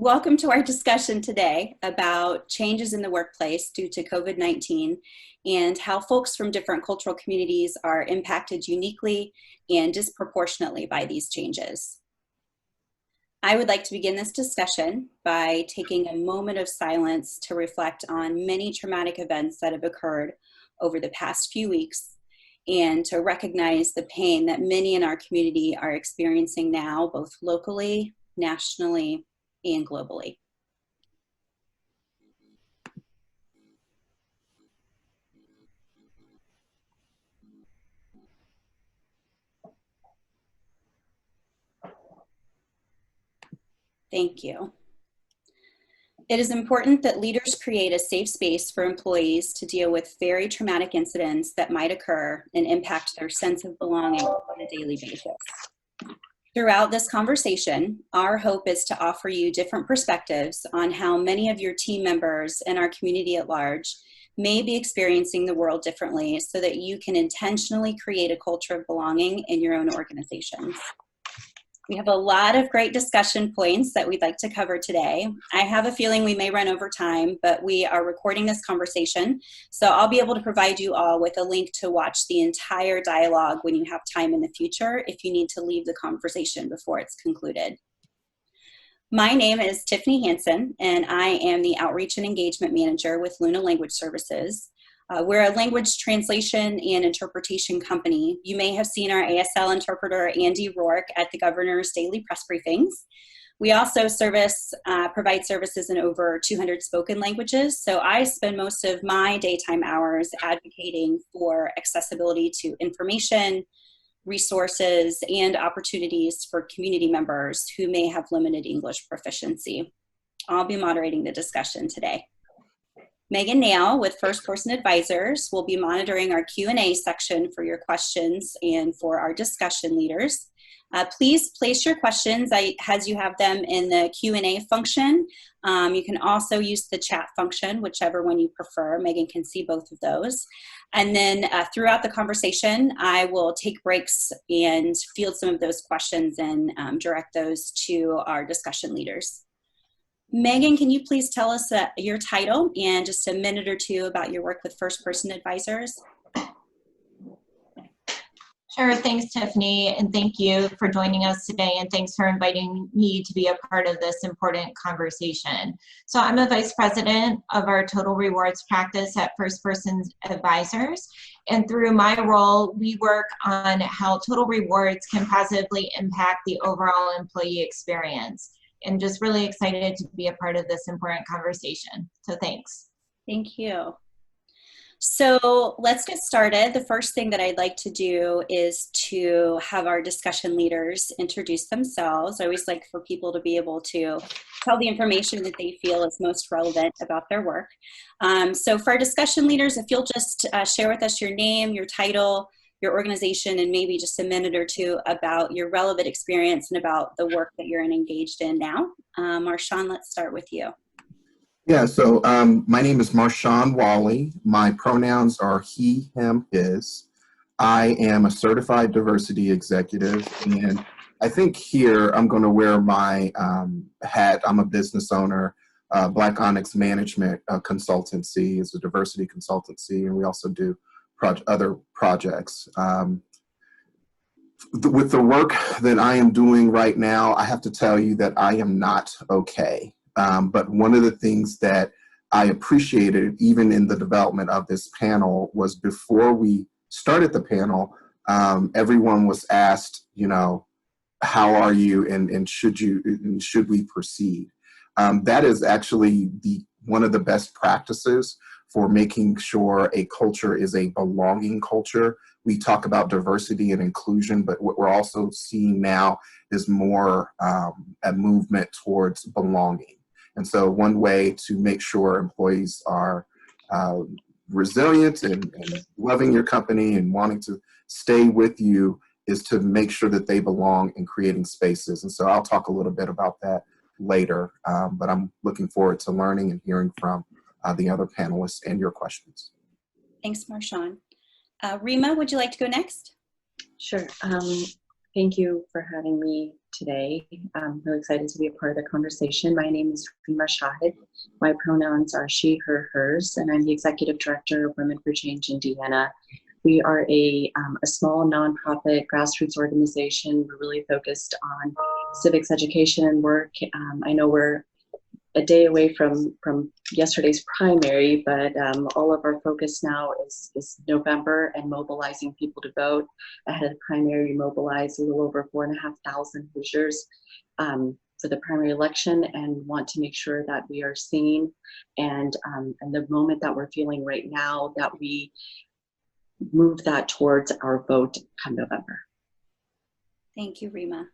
Welcome to our discussion today about changes in the workplace due to COVID-19 and how folks from different cultural communities are impacted uniquely and disproportionately by these changes. I would like to begin this discussion by taking a moment of silence to reflect on many traumatic events that have occurred over the past few weeks and to recognize the pain that many in our community are experiencing now, both locally, nationally, and globally. Thank you. It is important that leaders create a safe space for employees to deal with very traumatic incidents that might occur and impact their sense of belonging on a daily basis. Throughout this conversation, our hope is to offer you different perspectives on how many of your team members and our community at large may be experiencing the world differently so that you can intentionally create a culture of belonging in your own organizations. We have a lot of great discussion points that we'd like to cover today. I have a feeling we may run over time, but we are recording this conversation, so I'll be able to provide you all with a link to watch the entire dialogue when you have time in the future if you need to leave the conversation before it's concluded. My name is Tiffany Hanson, and I am the Outreach and Engagement Manager with Luna Language Services. We're a language translation and interpretation company. You may have seen our ASL interpreter, Andy Rourke, at the governor's daily press briefings. We also provide services in over 200 spoken languages. So I spend most of my daytime hours advocating for accessibility to information, resources, and opportunities for community members who may have limited English proficiency. I'll be moderating the discussion today. Megan Nail with First Person Advisors will be monitoring our Q&A section for your questions and for our discussion leaders. Please place your questions as you have them in the Q&A function. You can also use the chat function, whichever one you prefer. Megan can see both of those. And then throughout the conversation, I will take breaks and field some of those questions and direct those to our discussion leaders. Megan, can you please tell us your title and just a minute or two about your work with First Person Advisors? Sure, thanks Tiffany, and thank you for joining us today, and thanks for inviting me to be a part of this important conversation. So I'm a vice president of our Total Rewards practice at First Person Advisors, and through my role, we work on how Total Rewards can positively impact the overall employee experience. And just really excited to be a part of this important conversation. So thanks. Thank you. So let's get started. The first thing that I'd like to do is to have our discussion leaders introduce themselves. I always like for people to be able to tell the information that they feel is most relevant about their work. So for our discussion leaders, if you'll just share with us your name, your title, your organization, and maybe just a minute or two about your relevant experience and about the work that you're engaged in now. Marshawn, let's start with you. Yeah, so my name is Marshawn Wally. My pronouns are he, him, his. I am a certified diversity executive, and I think here I'm going to wear my hat. I'm a business owner. Black Onyx Management Consultancy is a diversity consultancy, and we also do other projects. With the work that I am doing right now, I have to tell you that I am not okay. But one of the things that I appreciated even in the development of this panel was before we started the panel, everyone was asked, you know, how are you and should we proceed? That is actually one of the best practices for making sure a culture is a belonging culture. We talk about diversity and inclusion, but what we're also seeing now is more a movement towards belonging. And so one way to make sure employees are resilient and loving your company and wanting to stay with you is to make sure that they belong in creating spaces. And so I'll talk a little bit about that later, but I'm looking forward to learning and hearing from the other panelists and your questions. Thanks, Marshawn. Rima, would you like to go next? Sure. Thank you for having me today. I'm really excited to be a part of the conversation. My name is Rima Shahid. My pronouns are she, her, hers, and I'm the Executive Director of Women for Change Indiana. We are a small nonprofit grassroots organization. We're really focused on civics education and work. I know we're a day away from yesterday's primary, but all of our focus now is November and mobilizing people to vote. Ahead of the primary, we mobilized a little over 4,500 Hoosiers for the primary election, and want to make sure that we are seen, and the moment that we're feeling right now, that we move that towards our vote come November. Thank you, Rima.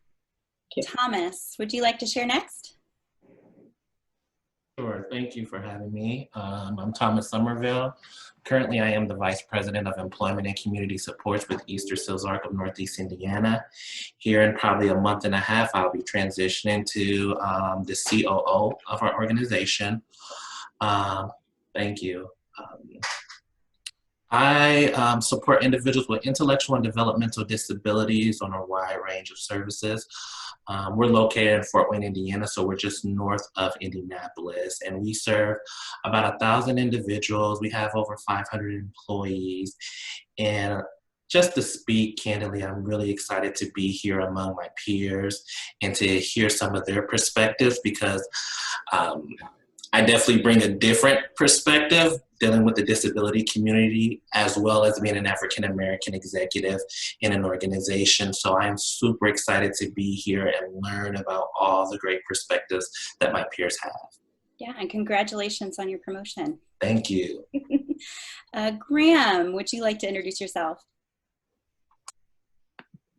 Thank you. Thomas, would you like to share next? Sure, thank you for having me. I'm Thomas Somerville. Currently, I am the Vice President of Employment and Community Supports with Easter Seals Arc of Northeast Indiana. Here in probably a month and a half, I'll be transitioning to the COO of our organization. Thank you. I support individuals with intellectual and developmental disabilities on a wide range of services. We're located in Fort Wayne, Indiana, so we're just north of Indianapolis, and we serve about 1,000 individuals. We have over 500 employees, and just to speak candidly, I'm really excited to be here among my peers and to hear some of their perspectives, because I definitely bring a different perspective dealing with the disability community, as well as being an African-American executive in an organization. So I'm super excited to be here and learn about all the great perspectives that my peers have. Yeah, and congratulations on your promotion. Thank you. Graham, would you like to introduce yourself?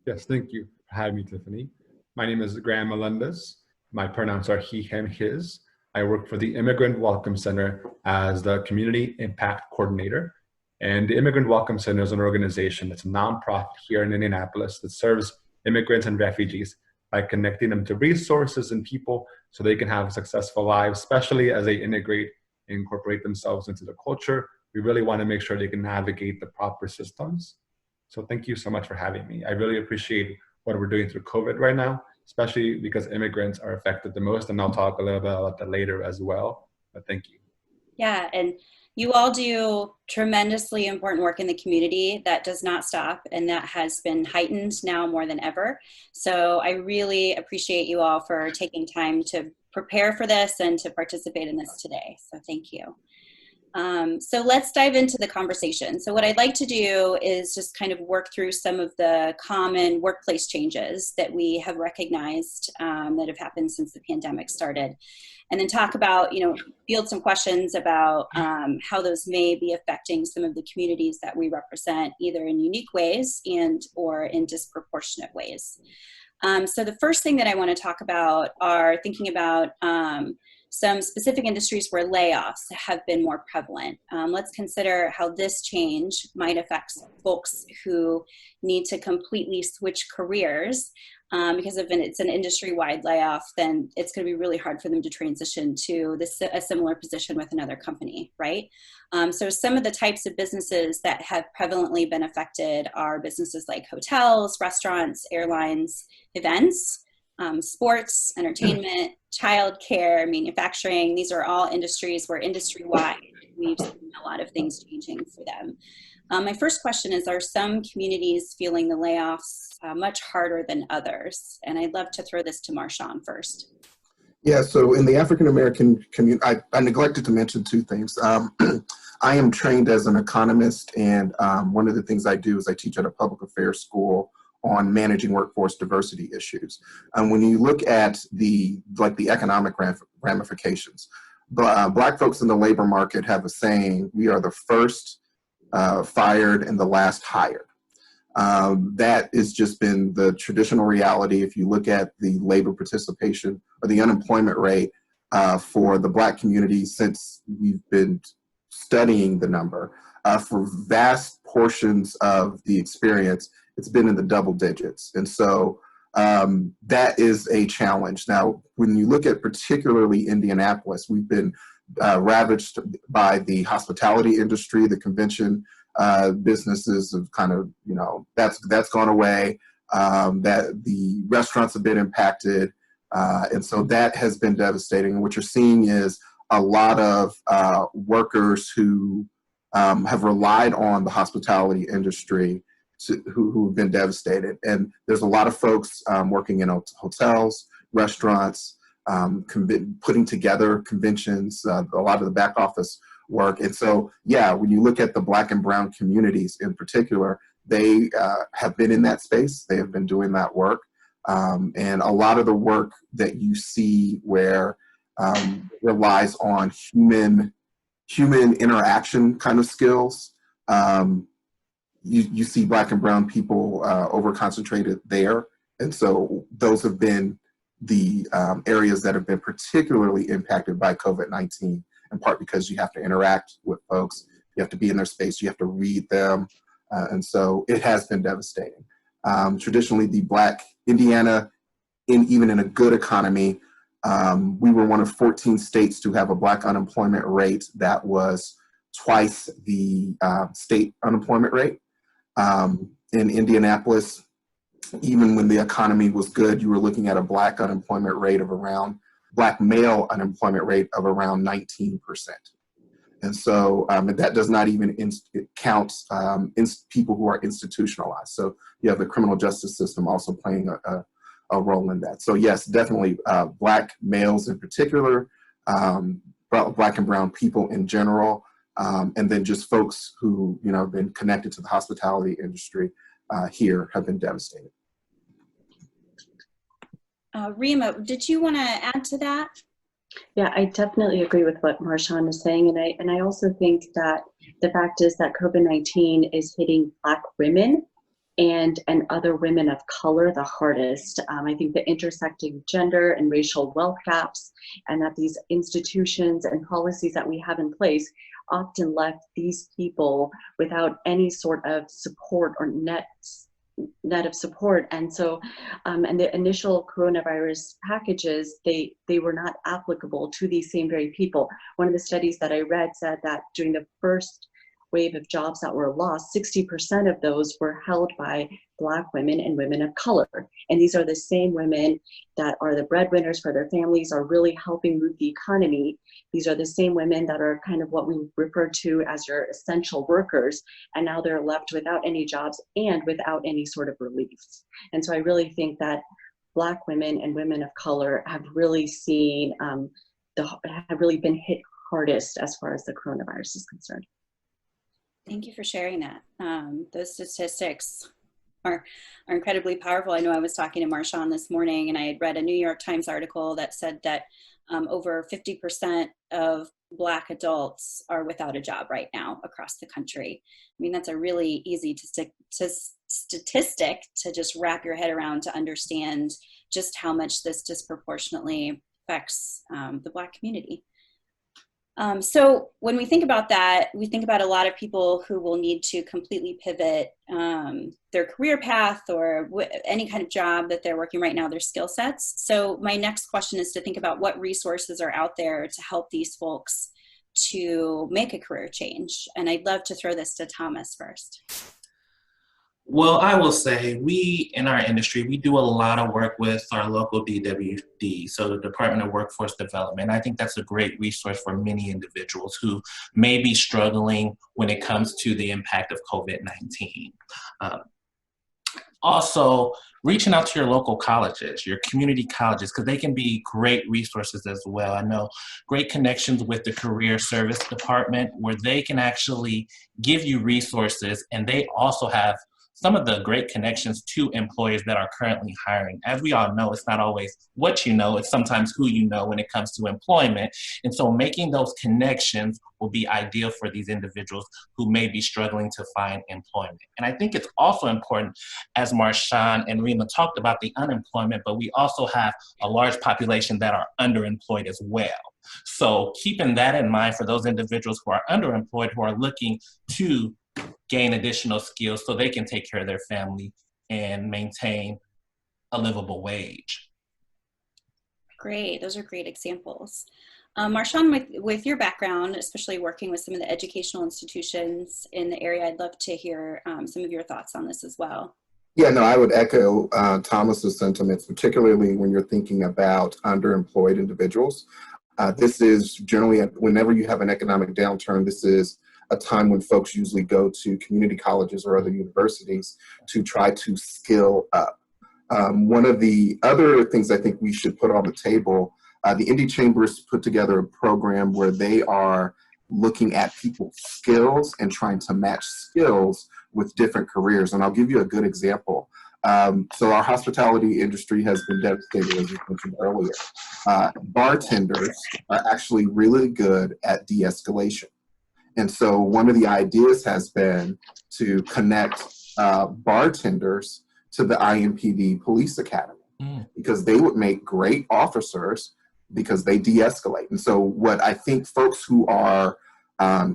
Yes, thank you for having me, Tiffany. My name is Graham Melendez. My pronouns are he, him, his. I work for the Immigrant Welcome Center as the Community Impact Coordinator. And the Immigrant Welcome Center is an organization that's a nonprofit here in Indianapolis that serves immigrants and refugees by connecting them to resources and people so they can have successful lives, especially as they integrate and incorporate themselves into the culture. We really want to make sure they can navigate the proper systems. So thank you so much for having me. I really appreciate what we're doing through COVID right now, especially because immigrants are affected the most, and I'll talk a little bit about that later as well, but thank you. Yeah, and you all do tremendously important work in the community that does not stop, and that has been heightened now more than ever. So I really appreciate you all for taking time to prepare for this and to participate in this today, so thank you. So let's dive into the conversation. So what I'd like to do is just kind of work through some of the common workplace changes that we have recognized that have happened since the pandemic started, and then talk about, field some questions about how those may be affecting some of the communities that we represent, either in unique ways or in disproportionate ways. So the first thing that I want to talk about are thinking about some specific industries where layoffs have been more prevalent. Let's consider how this change might affect folks who need to completely switch careers, because if it's an industry-wide layoff, then it's going to be really hard for them to transition to a similar position with another company, right? So some of the types of businesses that have prevalently been affected are businesses like hotels, restaurants, airlines, events, sports, entertainment, childcare, manufacturing. These are all industries where industry-wide we've seen a lot of things changing for them. My first question is, are some communities feeling the layoffs much harder than others? And I'd love to throw this to Marshawn first. Yeah, so in the African-American community, I neglected to mention two things. I am trained as an economist, and one of the things I do is I teach at a public affairs school on managing workforce diversity issues. When you look at the economic ramifications, Black folks in the labor market have a saying: we are the first fired and the last hired. That has just been the traditional reality. If you look at the labor participation or the unemployment rate for the Black community since we've been studying the number, for vast portions of the experience, it's been in the double digits. And so that is a challenge. Now, when you look at particularly Indianapolis, we've been ravaged by the hospitality industry. The convention businesses have kind of, that's gone away. that the restaurants have been impacted. And so that has been devastating. What you're seeing is a lot of workers who have relied on the hospitality industry who have been devastated. And there's a lot of folks working in hotels, restaurants, putting together conventions, a lot of the back office work. And so, yeah, when you look at the Black and brown communities in particular, they have been in that space. They have been doing that work. And a lot of the work that you see where relies on human interaction kind of skills, you see Black and brown people over-concentrated there. And so those have been the areas that have been particularly impacted by COVID-19, in part because you have to interact with folks, you have to be in their space, you have to read them. And so it has been devastating. Traditionally, the Black Indiana, even in a good economy, we were one of 14 states to have a Black unemployment rate that was twice the state unemployment rate. In Indianapolis, even when the economy was good, you were looking at a Black unemployment rate of around, Black male unemployment rate of around 19%. And so that does not even count people who are institutionalized. So you have the criminal justice system also playing a role in that. So yes, definitely Black males in particular, Black and brown people in general, and then just folks who have been connected to the hospitality industry here have been devastated. Rima, did you want to add to that? Yeah, I definitely agree with what Marshawn is saying, and I also think that the fact is that COVID-19 is hitting Black women and other women of color the hardest. I think the intersecting gender and racial wealth gaps, and that these institutions and policies that we have in place often left these people without any sort of support or net of support. And so and the initial coronavirus packages, they were not applicable to these same very people. One of the studies that I read said that during the first wave of jobs that were lost, 60% of those were held by Black women and women of color. And these are the same women that are the breadwinners for their families, are really helping move the economy. These are the same women that are kind of what we refer to as your essential workers. And now they're left without any jobs and without any sort of relief. And so I really think that Black women and women of color have really seen, have really been hit hardest as far as the coronavirus is concerned. Thank you for sharing that. Those statistics are incredibly powerful. I know I was talking to Marshawn this morning, and I had read a New York Times article that said that over 50% of Black adults are without a job right now across the country. I mean, that's a really easy statistic to just wrap your head around to understand just how much this disproportionately affects the Black community. So when we think about that, we think about a lot of people who will need to completely pivot their career path or any kind of job that they're working right now, their skill sets. So my next question is to think about what resources are out there to help these folks to make a career change. And I'd love to throw this to Thomas first. Well, I will say we, in our industry, we do a lot of work with our local DWD, so the Department of Workforce Development. I think that's a great resource for many individuals who may be struggling when it comes to the impact of COVID-19. Also, reaching out to your local colleges, your community colleges, because they can be great resources as well. I know great connections with the Career Service Department where they can actually give you resources, and they also have some of the great connections to employers that are currently hiring. As we all know, it's not always what you know, it's sometimes who you know when it comes to employment. And so making those connections will be ideal for these individuals who may be struggling to find employment. And I think it's also important, as Marshawn and Rima talked about the unemployment, but we also have a large population that are underemployed as well. So keeping that in mind for those individuals who are underemployed, who are looking to gain additional skills so they can take care of their family and maintain a livable wage. Great, those are great examples. Marshawn, with your background, especially working with some of the educational institutions in the area, I'd love to hear some of your thoughts on this as well. Yeah, no, I would echo Thomas's sentiments, particularly when you're thinking about underemployed individuals. This is generally, whenever you have an economic downturn, this is a time when folks usually go to community colleges or other universities to try to skill up. One of the other things I think we should put on the table, the Indie Chambers put together a program where they are looking at people's skills and trying to match skills with different careers. And I'll give you a good example. So our hospitality industry has been devastated, as you mentioned earlier. Bartenders are actually really good at de-escalation. And so one of the ideas has been to connect bartenders to the IMPD Police Academy, because they would make great officers because they de-escalate. And so what I think folks who are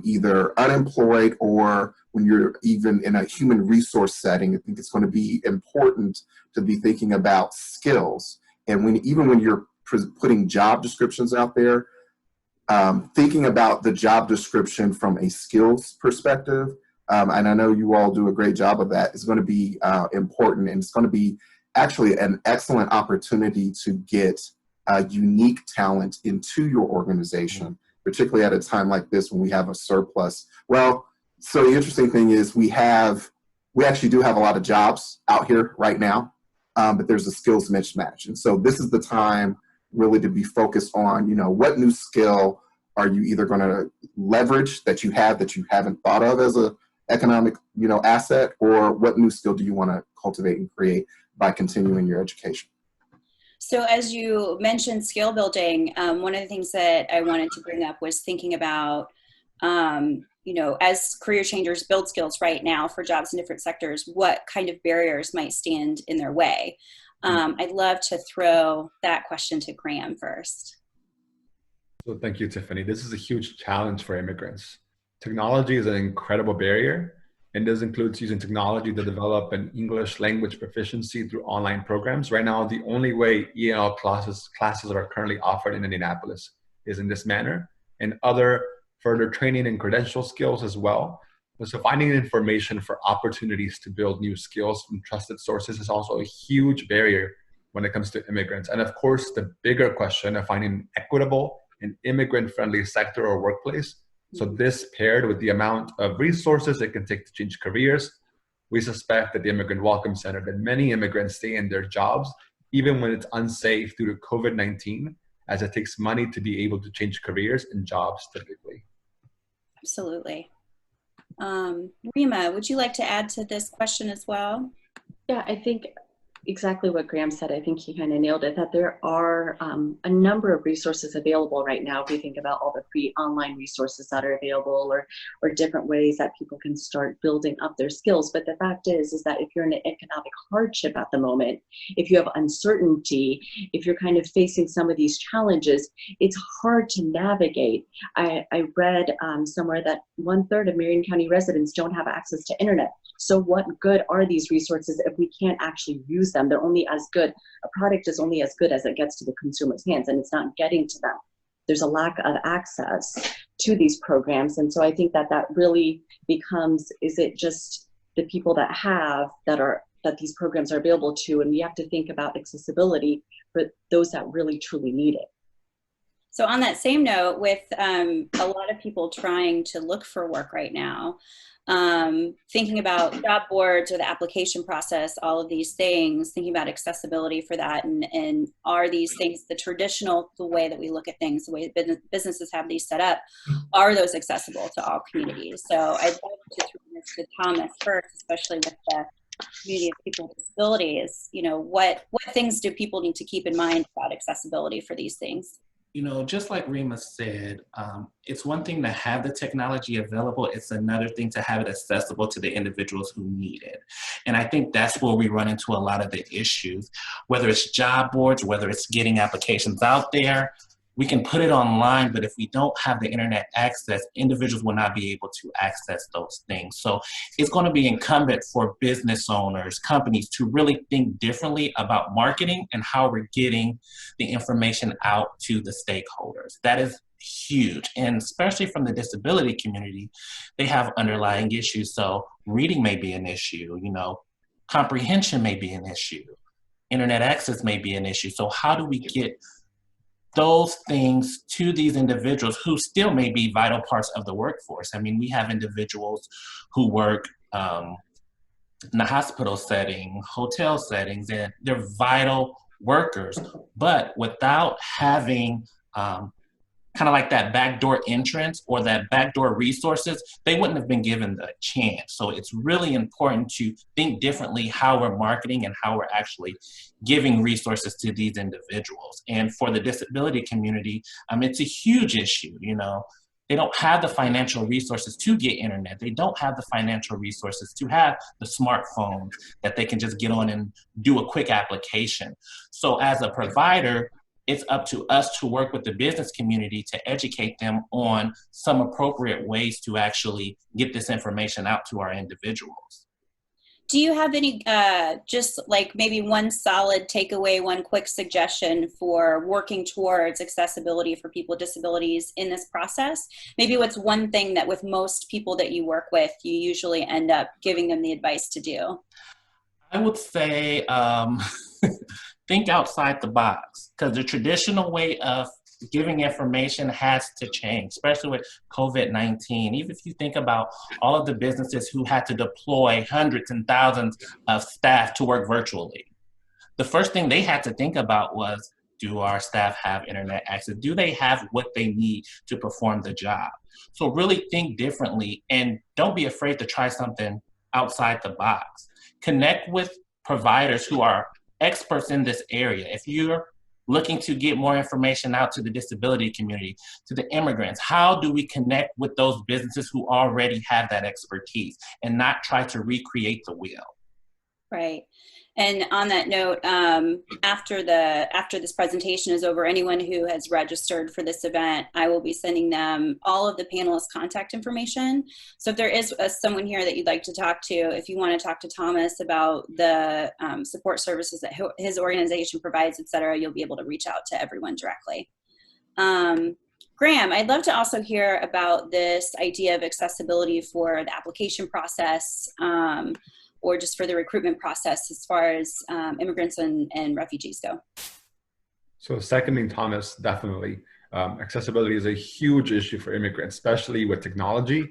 either unemployed or when you're even in a human resource setting, I think it's going to be important to be thinking about skills. And even when you're putting job descriptions out there, thinking about the job description from a skills perspective, and I know you all do a great job of that, is going to be important, and it's going to be actually an excellent opportunity to get unique talent into your organization, particularly at a time like this when we have a surplus. Well, so the interesting thing is we actually do have a lot of jobs out here right now, but there's a skills mismatch. And so this is the time really to be focused on, what new skill are you either going to leverage that you haven't thought of as a economic, asset, or what new skill do you want to cultivate and create by continuing your education? So as you mentioned skill building, one of the things that I wanted to bring up was thinking about, as career changers build skills right now for jobs in different sectors, what kind of barriers might stand in their way? I'd love to throw that question to Graham first. So thank you, Tiffany. This is a huge challenge for immigrants. Technology is an incredible barrier, and this includes using technology to develop an English language proficiency through online programs. Right now, the only way EL classes are currently offered in Indianapolis is in this manner, and other further training and credential skills as well. So finding information for opportunities to build new skills from trusted sources is also a huge barrier when it comes to immigrants. And of course, the bigger question of finding an equitable and immigrant-friendly sector or workplace. So this paired with the amount of resources it can take to change careers, we suspect that the Immigrant Welcome Center, that many immigrants stay in their jobs, even when it's unsafe due to COVID-19, as it takes money to be able to change careers and jobs typically. Absolutely. Rima, would you like to add to this question as well? Yeah, I think exactly what Graham said. I think he kind of nailed it, that there are a number of resources available right now. If we think about all the free online resources that are available, or different ways that people can start building up their skills. But the fact is that if you're in an economic hardship at the moment, if you have uncertainty, if you're kind of facing some of these challenges, it's hard to navigate. I read somewhere that 1/3 of Marion County residents don't have access to internet. So what good are these resources if we can't actually use them? They're only as good. A product is only as good as it gets to the consumer's hands, and it's not getting to them. There's a lack of access to these programs. And so I think that really becomes, is it just the people that these programs are available to? And we have to think about accessibility for those that really truly need it. So on that same note, with a lot of people trying to look for work right now, thinking about job boards or the application process, all of these things, thinking about accessibility for that, and are these things the way that we look at things, the way businesses have these set up, are those accessible to all communities? So I'd like to throw this to Thomas first, especially with the community of people with disabilities. What things do people need to keep in mind about accessibility for these things? Just like Rima said, it's one thing to have the technology available. It's another thing to have it accessible to the individuals who need it. And I think that's where we run into a lot of the issues, whether it's job boards, whether it's getting applications out there. We can put it online, but if we don't have the internet access, individuals will not be able to access those things. So it's going to be incumbent for business owners, companies, to really think differently about marketing and how we're getting the information out to the stakeholders. That is huge. And especially from the disability community, they have underlying issues. So reading may be an issue, comprehension may be an issue. Internet access may be an issue. So how do we get those things to these individuals who still may be vital parts of the workforce? I mean, we have individuals who work in the hospital setting, hotel settings, and they're vital workers. But without having kind of like that backdoor entrance or that backdoor resources, they wouldn't have been given the chance. So it's really important to think differently how we're marketing and how we're actually giving resources to these individuals. And for the disability community, it's a huge issue. You know, they don't have the financial resources to get internet. They don't have the financial resources to have the smartphones that they can just get on and do a quick application. So as a provider, it's up to us to work with the business community to educate them on some appropriate ways to actually get this information out to our individuals. Do you have any, just like maybe one solid takeaway, one quick suggestion for working towards accessibility for people with disabilities in this process? Maybe what's one thing that with most people that you work with, you usually end up giving them the advice to do? I would say, think outside the box, because the traditional way of giving information has to change, especially with COVID-19. Even if you think about all of the businesses who had to deploy hundreds and thousands of staff to work virtually, the first thing they had to think about was, do our staff have internet access? Do they have what they need to perform the job? So really think differently and don't be afraid to try something outside the box. Connect with providers who are experts in this area. If you're looking to get more information out to the disability community, to the immigrants, how do we connect with those businesses who already have that expertise and not try to recreate the wheel? Right. And on that note, after this presentation is over, anyone who has registered for this event, I will be sending them all of the panelists' contact information. So if there is someone here that you'd like to talk to, if you want to talk to Thomas about the support services that his organization provides, et cetera, you'll be able to reach out to everyone directly. Graham, I'd love to also hear about this idea of accessibility for the application process, or just for the recruitment process as far as immigrants and refugees go. So seconding Thomas, definitely. Accessibility is a huge issue for immigrants, especially with technology,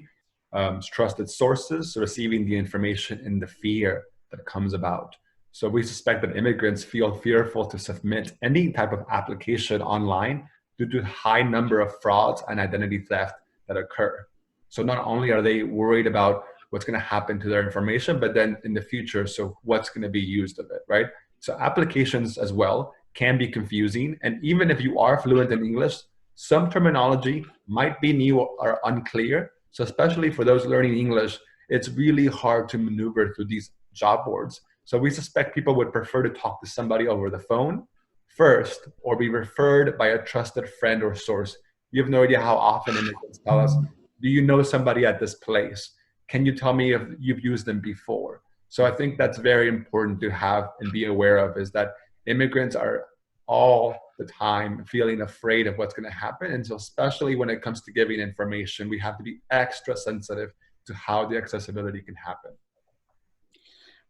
trusted sources, receiving the information, and the fear that comes about. So we suspect that immigrants feel fearful to submit any type of application online due to the high number of frauds and identity theft that occur. So not only are they worried about what's going to happen to their information, but then in the future, so what's going to be used of it, right? So applications as well can be confusing. And even if you are fluent in English, some terminology might be new or unclear. So especially for those learning English, it's really hard to maneuver through these job boards. So we suspect people would prefer to talk to somebody over the phone first, or be referred by a trusted friend or source. You have no idea how often immigrants tell us, do you know somebody at this place? Can you tell me if you've used them before? So I think that's very important to have and be aware of, is that immigrants are all the time feeling afraid of what's going to happen. And so especially when it comes to giving information, we have to be extra sensitive to how the accessibility can happen.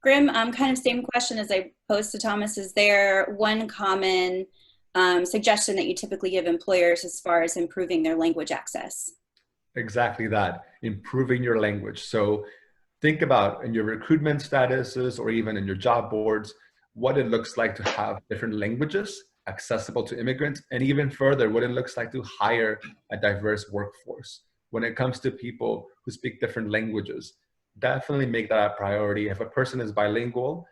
Grim, kind of same question as I posed to Thomas. Is there one common suggestion that you typically give employers as far as improving their language access? Exactly that, improving your language. So think about in your recruitment statuses or even in your job boards, what it looks like to have different languages accessible to immigrants, and even further, what it looks like to hire a diverse workforce. When it comes to people who speak different languages, definitely make that a priority. If a person is bilingual,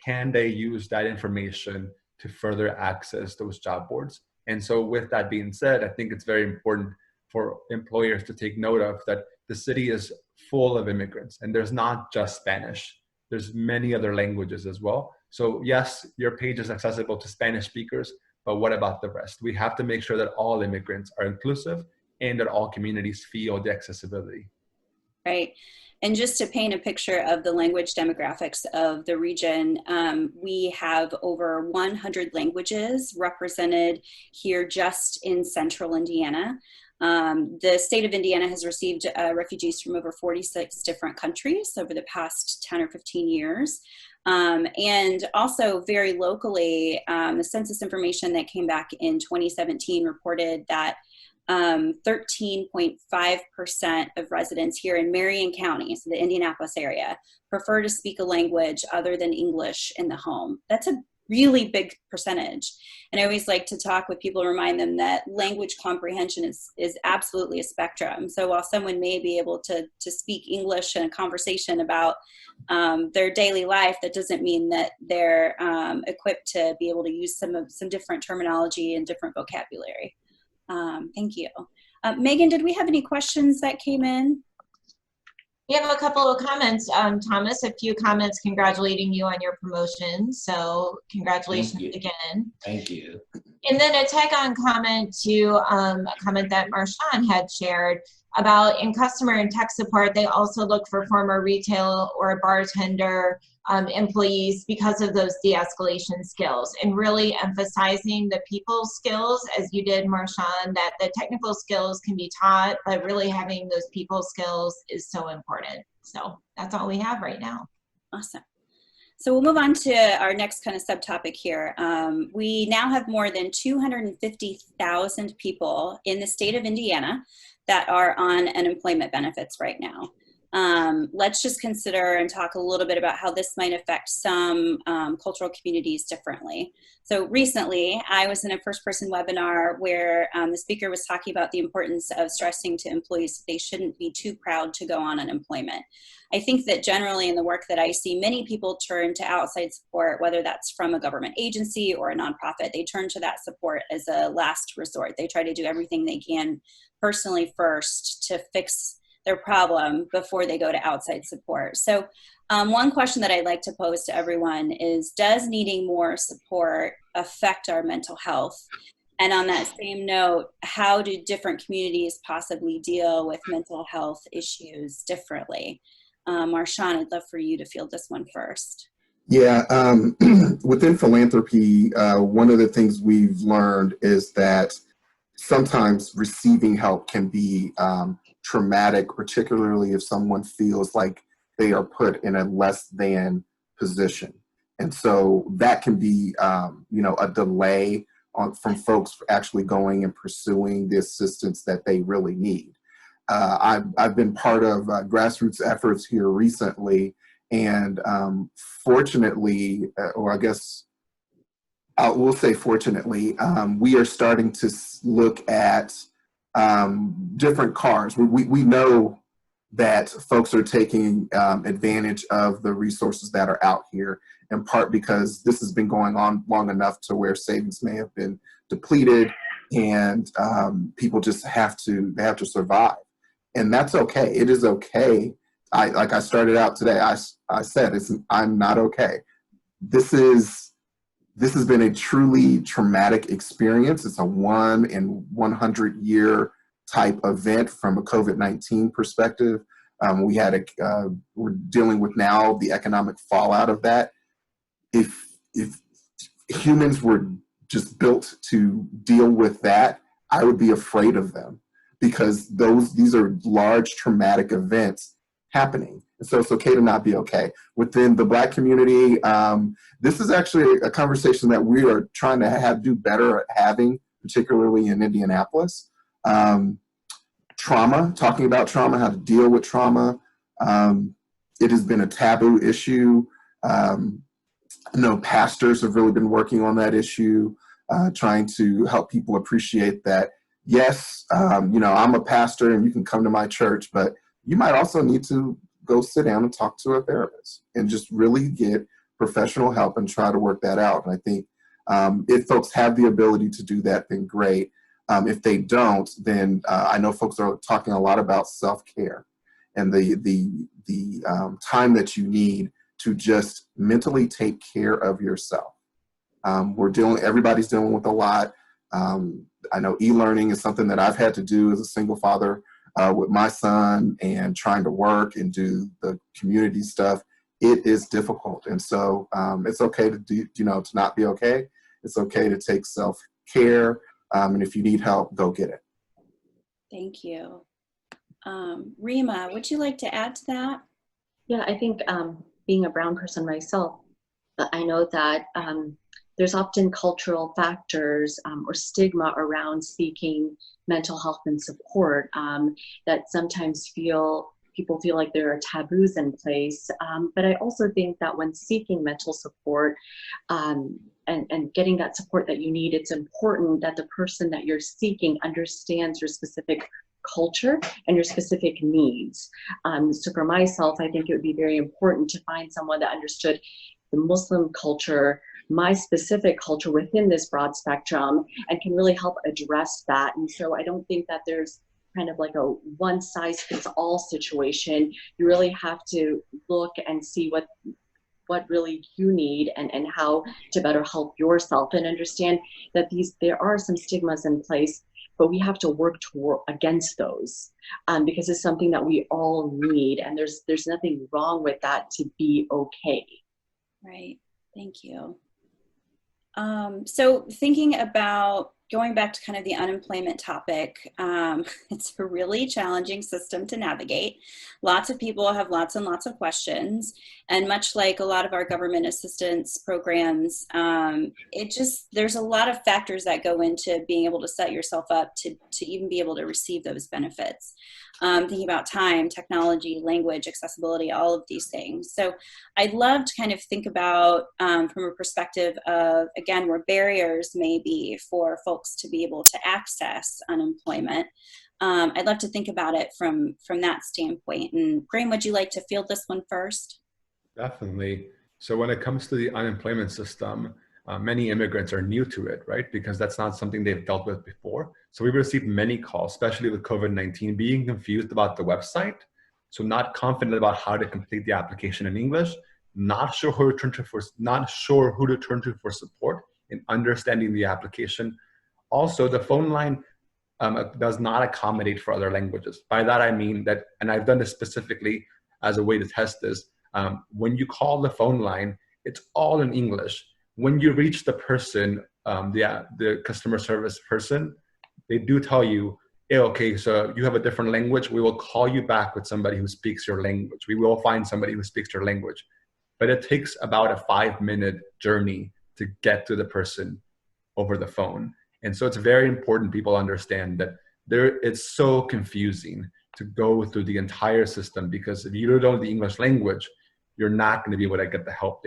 can they use that information to further access those job boards? And so with that being said, I think it's very important for employers to take note of that the city is full of immigrants, and there's not just Spanish. There's many other languages as well. So yes, your page is accessible to Spanish speakers, but what about the rest? We have to make sure that all immigrants are inclusive and that all communities feel the accessibility. Right. And just to paint a picture of the language demographics of the region, we have over 100 languages represented here just in central Indiana. The state of Indiana has received refugees from over 46 different countries over the past 10 or 15 years. And also very locally, the census information that came back in 2017 reported that 13.5% of residents here in Marion County, so the Indianapolis area, prefer to speak a language other than English in the home. That's a really big percentage. And I always like to talk with people and remind them that language comprehension is absolutely a spectrum. So while someone may be able to speak English in a conversation about their daily life, that doesn't mean that they're equipped to be able to use some different terminology and different vocabulary. Thank you. Megan, did we have any questions that came in? We have a couple of comments. Thomas, a few comments congratulating you on your promotion. So congratulations again. Thank you. And then a tag-on comment to a comment that Marshawn had shared about in customer and tech support, they also look for former retail or bartender employees because of those de-escalation skills, and really emphasizing the people skills, as you did, Marshawn, that the technical skills can be taught, but really having those people skills is so important. So that's all we have right now. Awesome. So we'll move on to our next kind of subtopic here. We now have more than 250,000 people in the state of Indiana that are on unemployment benefits right now. Let's just consider and talk a little bit about how this might affect some cultural communities differently. So recently, I was in a first-person webinar where the speaker was talking about the importance of stressing to employees that they shouldn't be too proud to go on unemployment. I think that generally in the work that I see, many people turn to outside support, whether that's from a government agency or a nonprofit. They turn to that support as a last resort. They try to do everything they can personally first to fix their problem before they go to outside support. So one question that I'd like to pose to everyone is, does needing more support affect our mental health? And on that same note, how do different communities possibly deal with mental health issues differently? Marshawn, I'd love for you to field this one first. Yeah, within philanthropy, one of the things we've learned is that sometimes receiving help can be traumatic, particularly if someone feels like they are put in a less than position. And so that can be, a delay from folks actually going and pursuing the assistance that they really need. I've been part of grassroots efforts here recently, and fortunately, or I guess we'll say fortunately, we are starting to look at different cars. We know that folks are taking advantage of the resources that are out here, in part because this has been going on long enough to where savings may have been depleted, and people just have to survive. And that's okay. It is okay. Like I started out today, I said, I'm not okay. This has been a truly traumatic experience. It's a 1 in 100 year type event from a COVID-19 perspective. We're dealing with now the economic fallout of that. If humans were just built to deal with that, I would be afraid of them, because these are large traumatic events happening. So it's okay to not be okay. Within the Black community, this is actually a conversation that we are trying to do better at having, particularly in Indianapolis. Talking about trauma, how to deal with trauma. It has been a taboo issue. I know pastors have really been working on that issue, trying to help people appreciate that, yes, I'm a pastor and you can come to my church, but you might also need to go sit down and talk to a therapist and just really get professional help and try to work that out. And I think if folks have the ability to do that, then great. If they don't, then I know folks are talking a lot about self-care and the time that you need to just mentally take care of yourself. Everybody's dealing with a lot. I know e-learning is something that I've had to do as a single father with my son, and trying to work and do the community stuff. It is difficult. And so it's okay to not be okay. It's okay to take self-care. And if you need help, go get it. Thank you. Rima, would you like to add to that? Yeah, I think being a brown person myself, but I know that there's often cultural factors or stigma around seeking mental health and support that sometimes people feel like there are taboos in place. But I also think that when seeking mental support and getting that support that you need, it's important that the person that you're seeking understands your specific culture and your specific needs. So for myself, I think it would be very important to find someone that understood the Muslim culture, my specific culture within this broad spectrum, and can really help address that. And so I don't think that there's kind of like a one size fits all situation. You really have to look and see what really you need and how to better help yourself, and understand that there are some stigmas in place, but we have to work against those because it's something that we all need, and there's nothing wrong with that to be okay. Right. Thank you. So thinking about going back to kind of the unemployment topic, it's a really challenging system to navigate. Lots of people have lots and lots of questions, and much like a lot of our government assistance programs, there's a lot of factors that go into being able to set yourself up to even be able to receive those benefits. Thinking about time, technology, language, accessibility, all of these things. So I'd love to kind of think about from a perspective of, again, where barriers may be for folks to be able to access unemployment. I'd love to think about it from that standpoint. And Graham, would you like to field this one first? Definitely. So when it comes to the unemployment system, many immigrants are new to it, right? Because that's not something they've dealt with before. So we've received many calls, especially with COVID-19, being confused about the website. So not confident about how to complete the application in English, not sure who to turn to for support in understanding the application. Also, the phone line does not accommodate for other languages. By that, I mean that, and I've done this specifically as a way to test this, when you call the phone line, it's all in English. When you reach the person, the customer service person, they do tell you, hey, okay, so you have a different language. We will call you back with somebody who speaks your language. We will find somebody who speaks your language. But it takes about a 5-minute journey to get to the person over the phone. And so it's very important people understand that it's so confusing to go through the entire system, because if you don't know the English language, you're not going to be able to get the help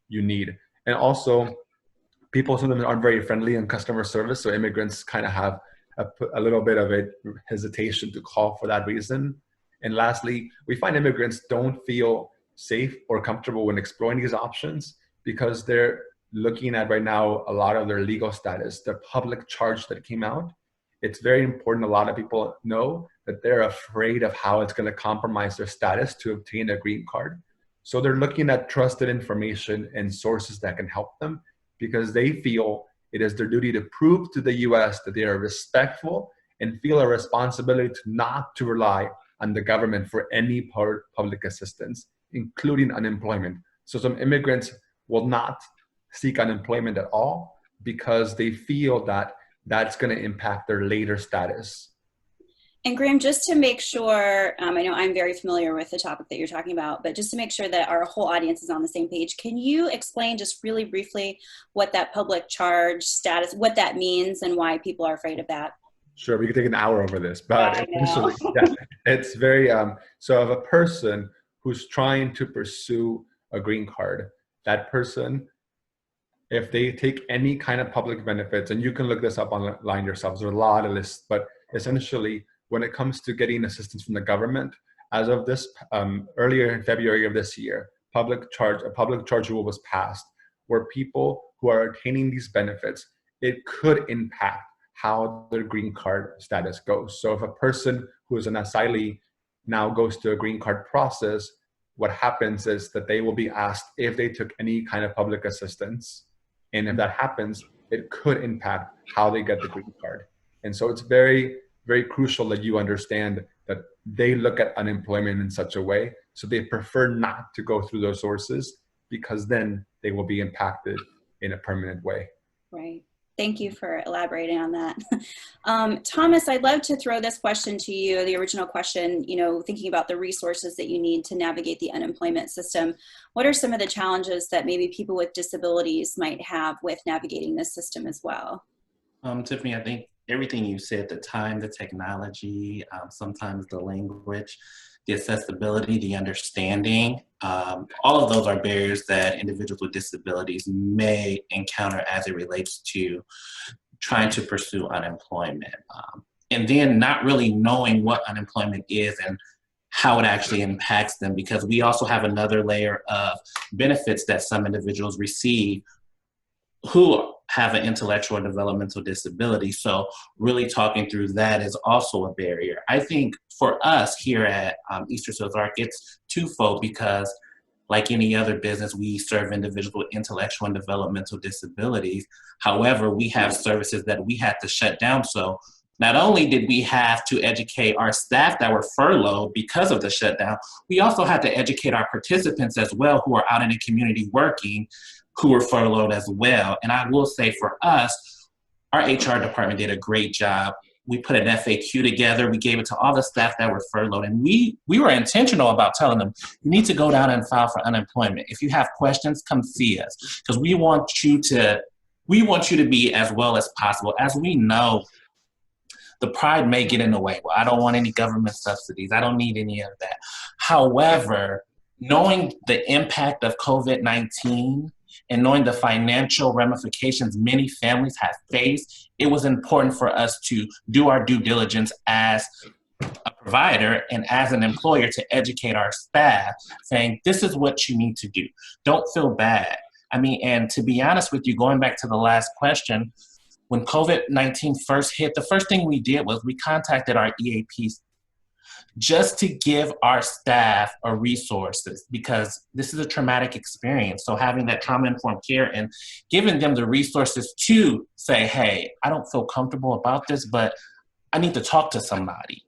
you need. And also, people sometimes aren't very friendly in customer service, so immigrants kind of have a little bit of a hesitation to call for that reason. And lastly, we find immigrants don't feel safe or comfortable when exploring these options because they're looking at right now a lot of their legal status, the public charge that came out. It's very important. A lot of people know that they're afraid of how it's going to compromise their status to obtain a green card. So they're looking at trusted information and sources that can help them, because they feel it is their duty to prove to the US that they are respectful and feel a responsibility not to rely on the government for any public assistance, including unemployment. So some immigrants will not seek unemployment at all because they feel that that's going to impact their later status. And Graham, just to make sure, I know I'm very familiar with the topic that you're talking about, but just to make sure that our whole audience is on the same page, can you explain just really briefly what that public charge status, what that means and why people are afraid of that? Sure, we could take an hour over this, but essentially, yeah, it's very, so if a person who's trying to pursue a green card, that person, if they take any kind of public benefits, and you can look this up online yourselves, there's a lot of lists, but essentially, when it comes to getting assistance from the government, as of this, earlier in February of this year, a public charge rule was passed where people who are attaining these benefits, it could impact how their green card status goes. So if a person who is an asylee now goes to a green card process, what happens is that they will be asked if they took any kind of public assistance. And if that happens, it could impact how they get the green card. And so it's very, very crucial that you understand that they look at unemployment in such a way, so they prefer not to go through those sources, because then they will be impacted in a permanent way. Right. Thank you for elaborating on that. Thomas, I'd love to throw this question to you, the original question, thinking about the resources that you need to navigate the unemployment system. What are some of the challenges that maybe people with disabilities might have with navigating this system as well? Tiffany, I think everything you said, the time, the technology, sometimes the language, the accessibility, the understanding, all of those are barriers that individuals with disabilities may encounter as it relates to trying to pursue unemployment. And then not really knowing what unemployment is and how it actually impacts them, because we also have another layer of benefits that some individuals receive who have an intellectual and developmental disability. So really talking through that is also a barrier. I think for us here at Eastern Ozark, it's twofold, because like any other business, we serve individuals with intellectual and developmental disabilities. However, we have services that we had to shut down. So not only did we have to educate our staff that were furloughed because of the shutdown, we also had to educate our participants as well who are out in the community working, who were furloughed as well. And I will say for us, our HR department did a great job. We put an FAQ together. We gave it to all the staff that were furloughed. And we were intentional about telling them, you need to go down and file for unemployment. If you have questions, come see us, because we want you to be as well as possible. As we know, the pride may get in the way. Well, I don't want any government subsidies. I don't need any of that. However, knowing the impact of COVID-19 and knowing the financial ramifications many families have faced, it was important for us to do our due diligence as a provider and as an employer to educate our staff, saying, this is what you need to do. Don't feel bad. I mean, and to be honest with you, going back to the last question, when COVID-19 first hit, the first thing we did was we contacted our EAPs just to give our staff resources, because this is a traumatic experience. So having that trauma-informed care and giving them the resources to say, hey, I don't feel comfortable about this, but I need to talk to somebody.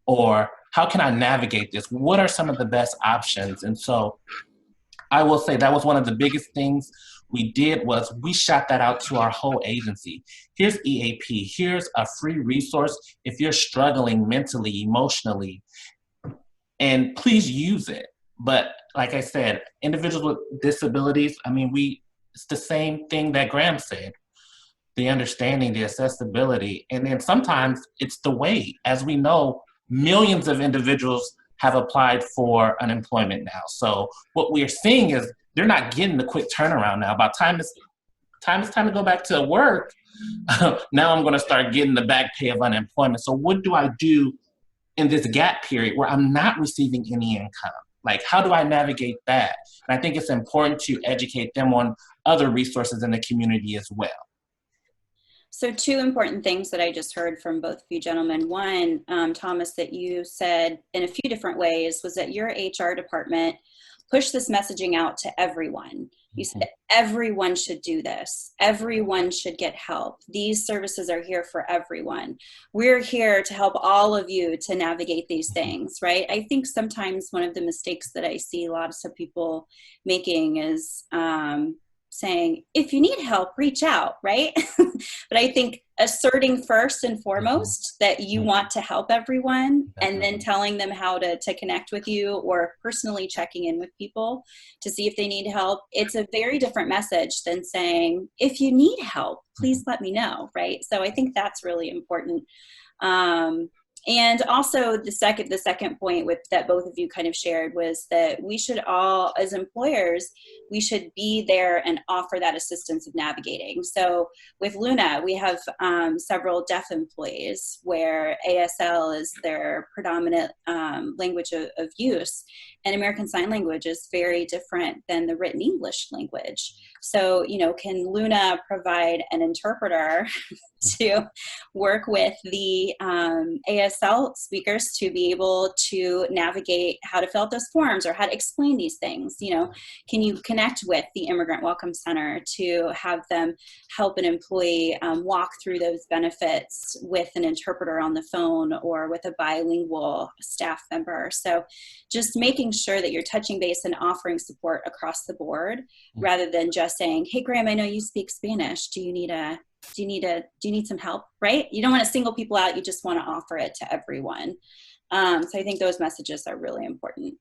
Or how can I navigate this? What are some of the best options? And so I will say that was one of the biggest things we did, was we shot that out to our whole agency. Here's EAP, here's a free resource if you're struggling mentally, emotionally, and please use it. But like I said, individuals with disabilities, I mean, it's the same thing that Graham said, the understanding, the accessibility, and then sometimes it's the wait. As we know, millions of individuals have applied for unemployment now. So what we are seeing is they're not getting the quick turnaround now. By time it's time to go back to work, now I'm going to start getting the back pay of unemployment. So what do I do in this gap period where I'm not receiving any income? Like, how do I navigate that? And I think it's important to educate them on other resources in the community as well. So two important things that I just heard from both of you gentlemen. One, Thomas, that you said in a few different ways was that your HR department pushed this messaging out to everyone. You said everyone should do this. Everyone should get help. These services are here for everyone. We're here to help all of you to navigate these things, right? I think sometimes one of the mistakes that I see lots of people making is saying, if you need help, reach out, right? But I think asserting first and foremost that you want to help everyone, and then telling them how to connect with you, or personally checking in with people to see if they need help. It's a very different message than saying, if you need help, please let me know, right? So I think that's really important. And also the second point that both of you kind of shared was that we should all, as employers, we should be there and offer that assistance of navigating. So with Luna, we have several deaf employees where ASL is their predominant language of use, and American Sign Language is very different than the written English language. So, can Luna provide an interpreter to work with the ASL speakers to be able to navigate how to fill out those forms or how to explain these things? Can you connect with the Immigrant Welcome Center to have them help an employee walk through those benefits with an interpreter on the phone or with a bilingual staff member? So just making sure that you're touching base and offering support across the board, rather than just saying, hey, Graham, I know you speak Spanish. Do you need a do you need some help, right? You don't want to single people out. You just want to offer it to everyone. So I think those messages are really important.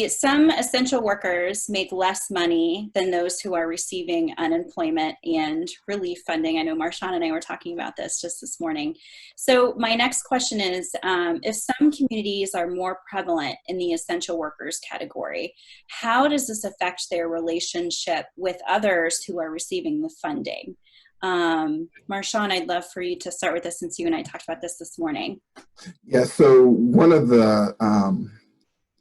Some essential workers make less money than those who are receiving unemployment and relief funding. I know Marshawn and I were talking about this just this morning. So my next question is, if some communities are more prevalent in the essential workers category, how does this affect their relationship with others who are receiving the funding? Marshawn, I'd love for you to start with this since you and I talked about this morning. Yeah, so one of the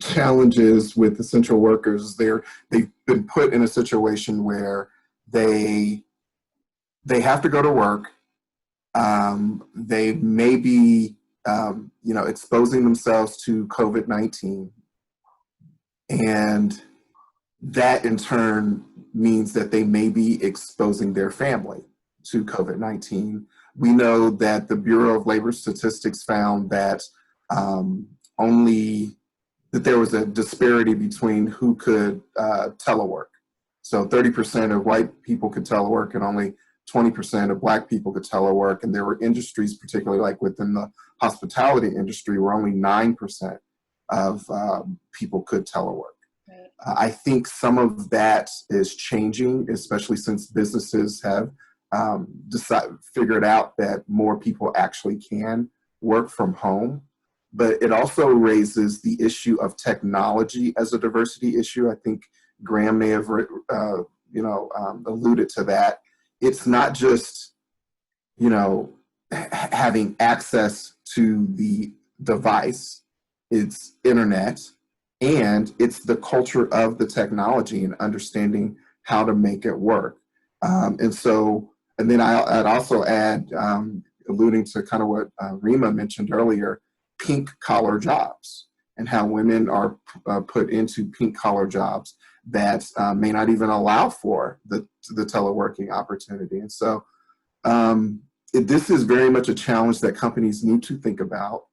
challenges with essential workers, they've been put in a situation where they have to go to work. They may be exposing themselves to COVID-19, and that in turn means that they may be exposing their family to COVID-19. We know that the Bureau of Labor Statistics found that that there was a disparity between who could telework. So 30% of white people could telework and only 20% of Black people could telework. And there were industries, particularly like within the hospitality industry, where only 9% of people could telework. Right. I think some of that is changing, especially since businesses have figured out that more people actually can work from home. But it also raises the issue of technology as a diversity issue. I think Graham may have, alluded to that. It's not just, having access to the device. It's internet, and it's the culture of the technology and understanding how to make it work. And then I'd also add, alluding to kind of what Rima mentioned earlier, pink collar jobs and how women are put into pink collar jobs that may not even allow for the teleworking opportunity. And so this is very much a challenge that companies need to think about.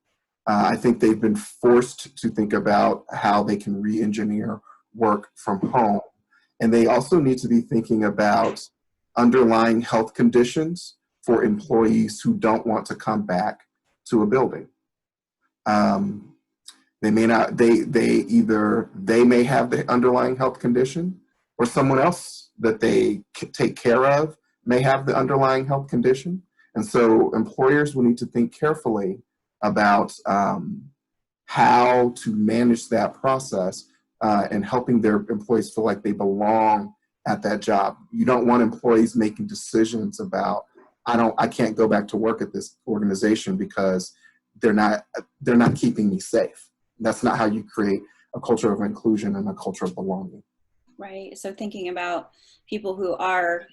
I think they've been forced to think about how they can re-engineer work from home. And they also need to be thinking about underlying health conditions for employees who don't want to come back to a building. They may not, they may have the underlying health condition, or someone else that they take care of may have the underlying health condition. And so employers will need to think carefully about how to manage that process and helping their employees feel like they belong at that job. You don't want employees making decisions about, I can't go back to work at this organization because they're not keeping me safe. That's not how you create a culture of inclusion and a culture of belonging. Right. So thinking about people who are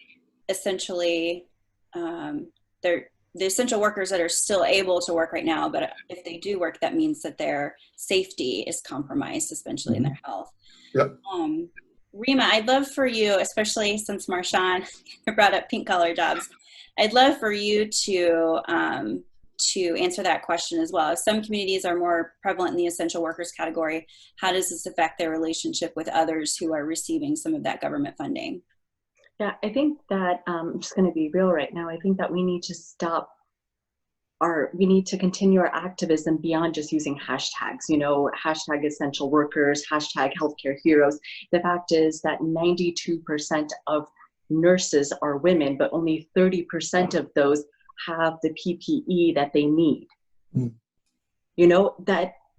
essentially, they're the essential workers that are still able to work right now, but if they do work, that means that their safety is compromised, especially in their health. Yep. Rima, I'd love for you, especially since Marshawn brought up pink collar jobs, I'd love for you to answer that question as well. If some communities are more prevalent in the essential workers category, how does this affect their relationship with others who are receiving some of that government funding? Yeah, I think that I'm just going to be real right now. I think that we need to we need to continue our activism beyond just using hashtags, hashtag essential workers, hashtag healthcare heroes. The fact is that 92% of nurses are women, but only 30% of those have the PPE that they need.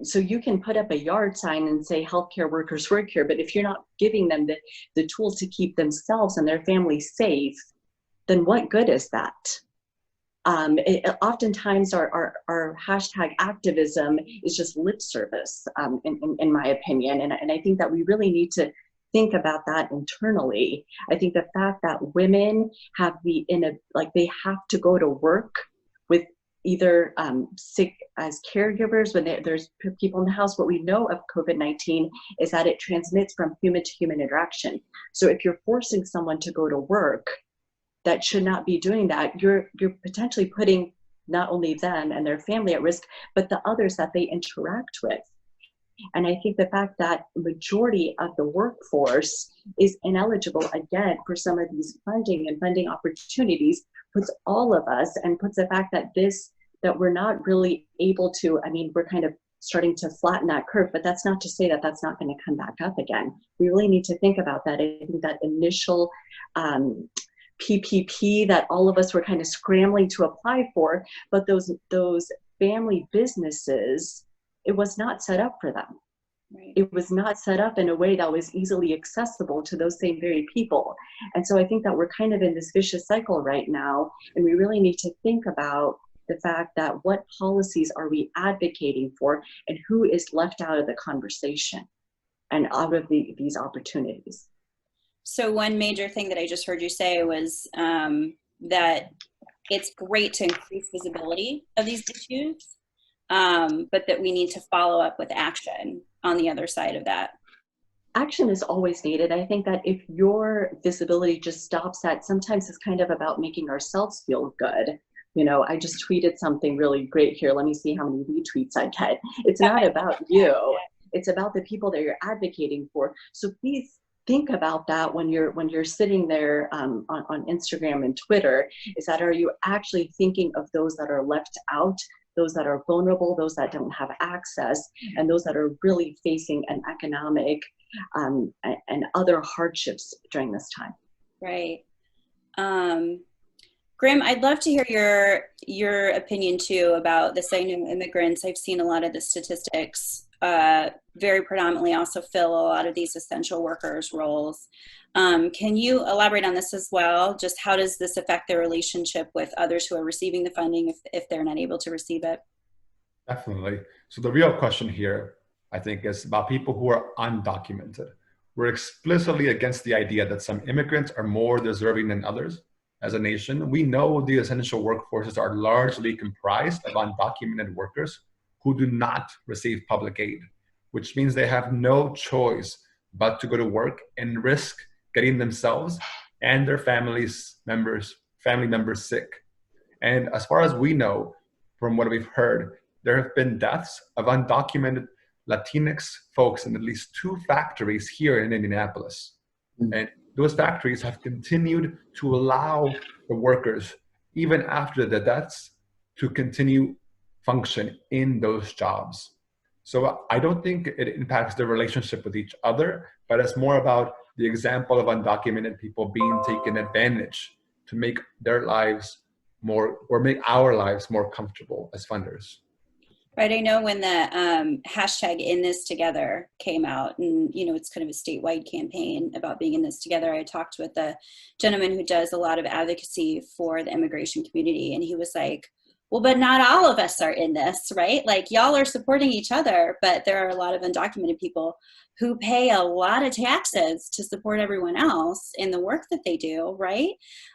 So you can put up a yard sign and say healthcare workers work here, but if you're not giving them the tools to keep themselves and their families safe, then what good is that? Oftentimes our hashtag activism is just lip service, in my opinion. And I think that we really need to think about that internally. I think the fact that women have they have to go to work with either sick as caregivers when there's people in the house. What we know of COVID-19 is that it transmits from human to human interaction. So if you're forcing someone to go to work that should not be doing that, you're potentially putting not only them and their family at risk, but the others that they interact with. And I think the fact that the majority of the workforce is ineligible again for some of these funding and funding opportunities puts all of us, and puts the fact that that we're not really able to, I mean, we're kind of starting to flatten that curve, but that's not to say that that's not going to come back up again. We really need to think about that. I think that initial PPP that all of us were kind of scrambling to apply for, but those family businesses, it was not set up for them. Right. It was not set up in a way that was easily accessible to those same very people. And so I think that we're kind of in this vicious cycle right now, and we really need to think about the fact that what policies are we advocating for, and who is left out of the conversation and out of these opportunities. So one major thing that I just heard you say was that it's great to increase visibility of these issues, but that we need to follow up with action on the other side of that. Action is always needed. I think that if your visibility just stops at, sometimes it's kind of about making ourselves feel good. You know, I just tweeted something really great here. Let me see how many retweets I get. It's not about you. It's about the people that you're advocating for. So please think about that when you're sitting there on Instagram and Twitter, is that, are you actually thinking of those that are left out, those that are vulnerable, those that don't have access, and those that are really facing an economic and other hardships during this time? Right. Graham, I'd love to hear your opinion too about the segment of immigrants. I've seen a lot of the statistics very predominantly also fill a lot of these essential workers roles. Can you elaborate on this as well? Just how does this affect their relationship with others who are receiving the funding if they're not able to receive it? Definitely. So the real question here, I think, is about people who are undocumented. We're explicitly against the idea that some immigrants are more deserving than others. As a nation, we know the essential workforces are largely comprised of undocumented workers who do not receive public aid, which means they have no choice but to go to work and risk getting themselves and their family members sick. And as far as we know, from what we've heard, there have been deaths of undocumented Latinx folks in at least 2 factories here in Indianapolis. And those factories have continued to allow the workers, even after the deaths, to continue function in those jobs. So I don't think it impacts their relationship with each other, but it's more about the example of undocumented people being taken advantage to make their lives more, or make our lives more comfortable as funders. Right. I know when the hashtag In This Together came out, and, you know, it's kind of a statewide campaign about being in this together. I talked with a gentleman who does a lot of advocacy for the immigration community. And he was like, well, but not all of us are in this, right? Like, y'all are supporting each other, but there are a lot of undocumented people who pay a lot of taxes to support everyone else in the work that they do, right?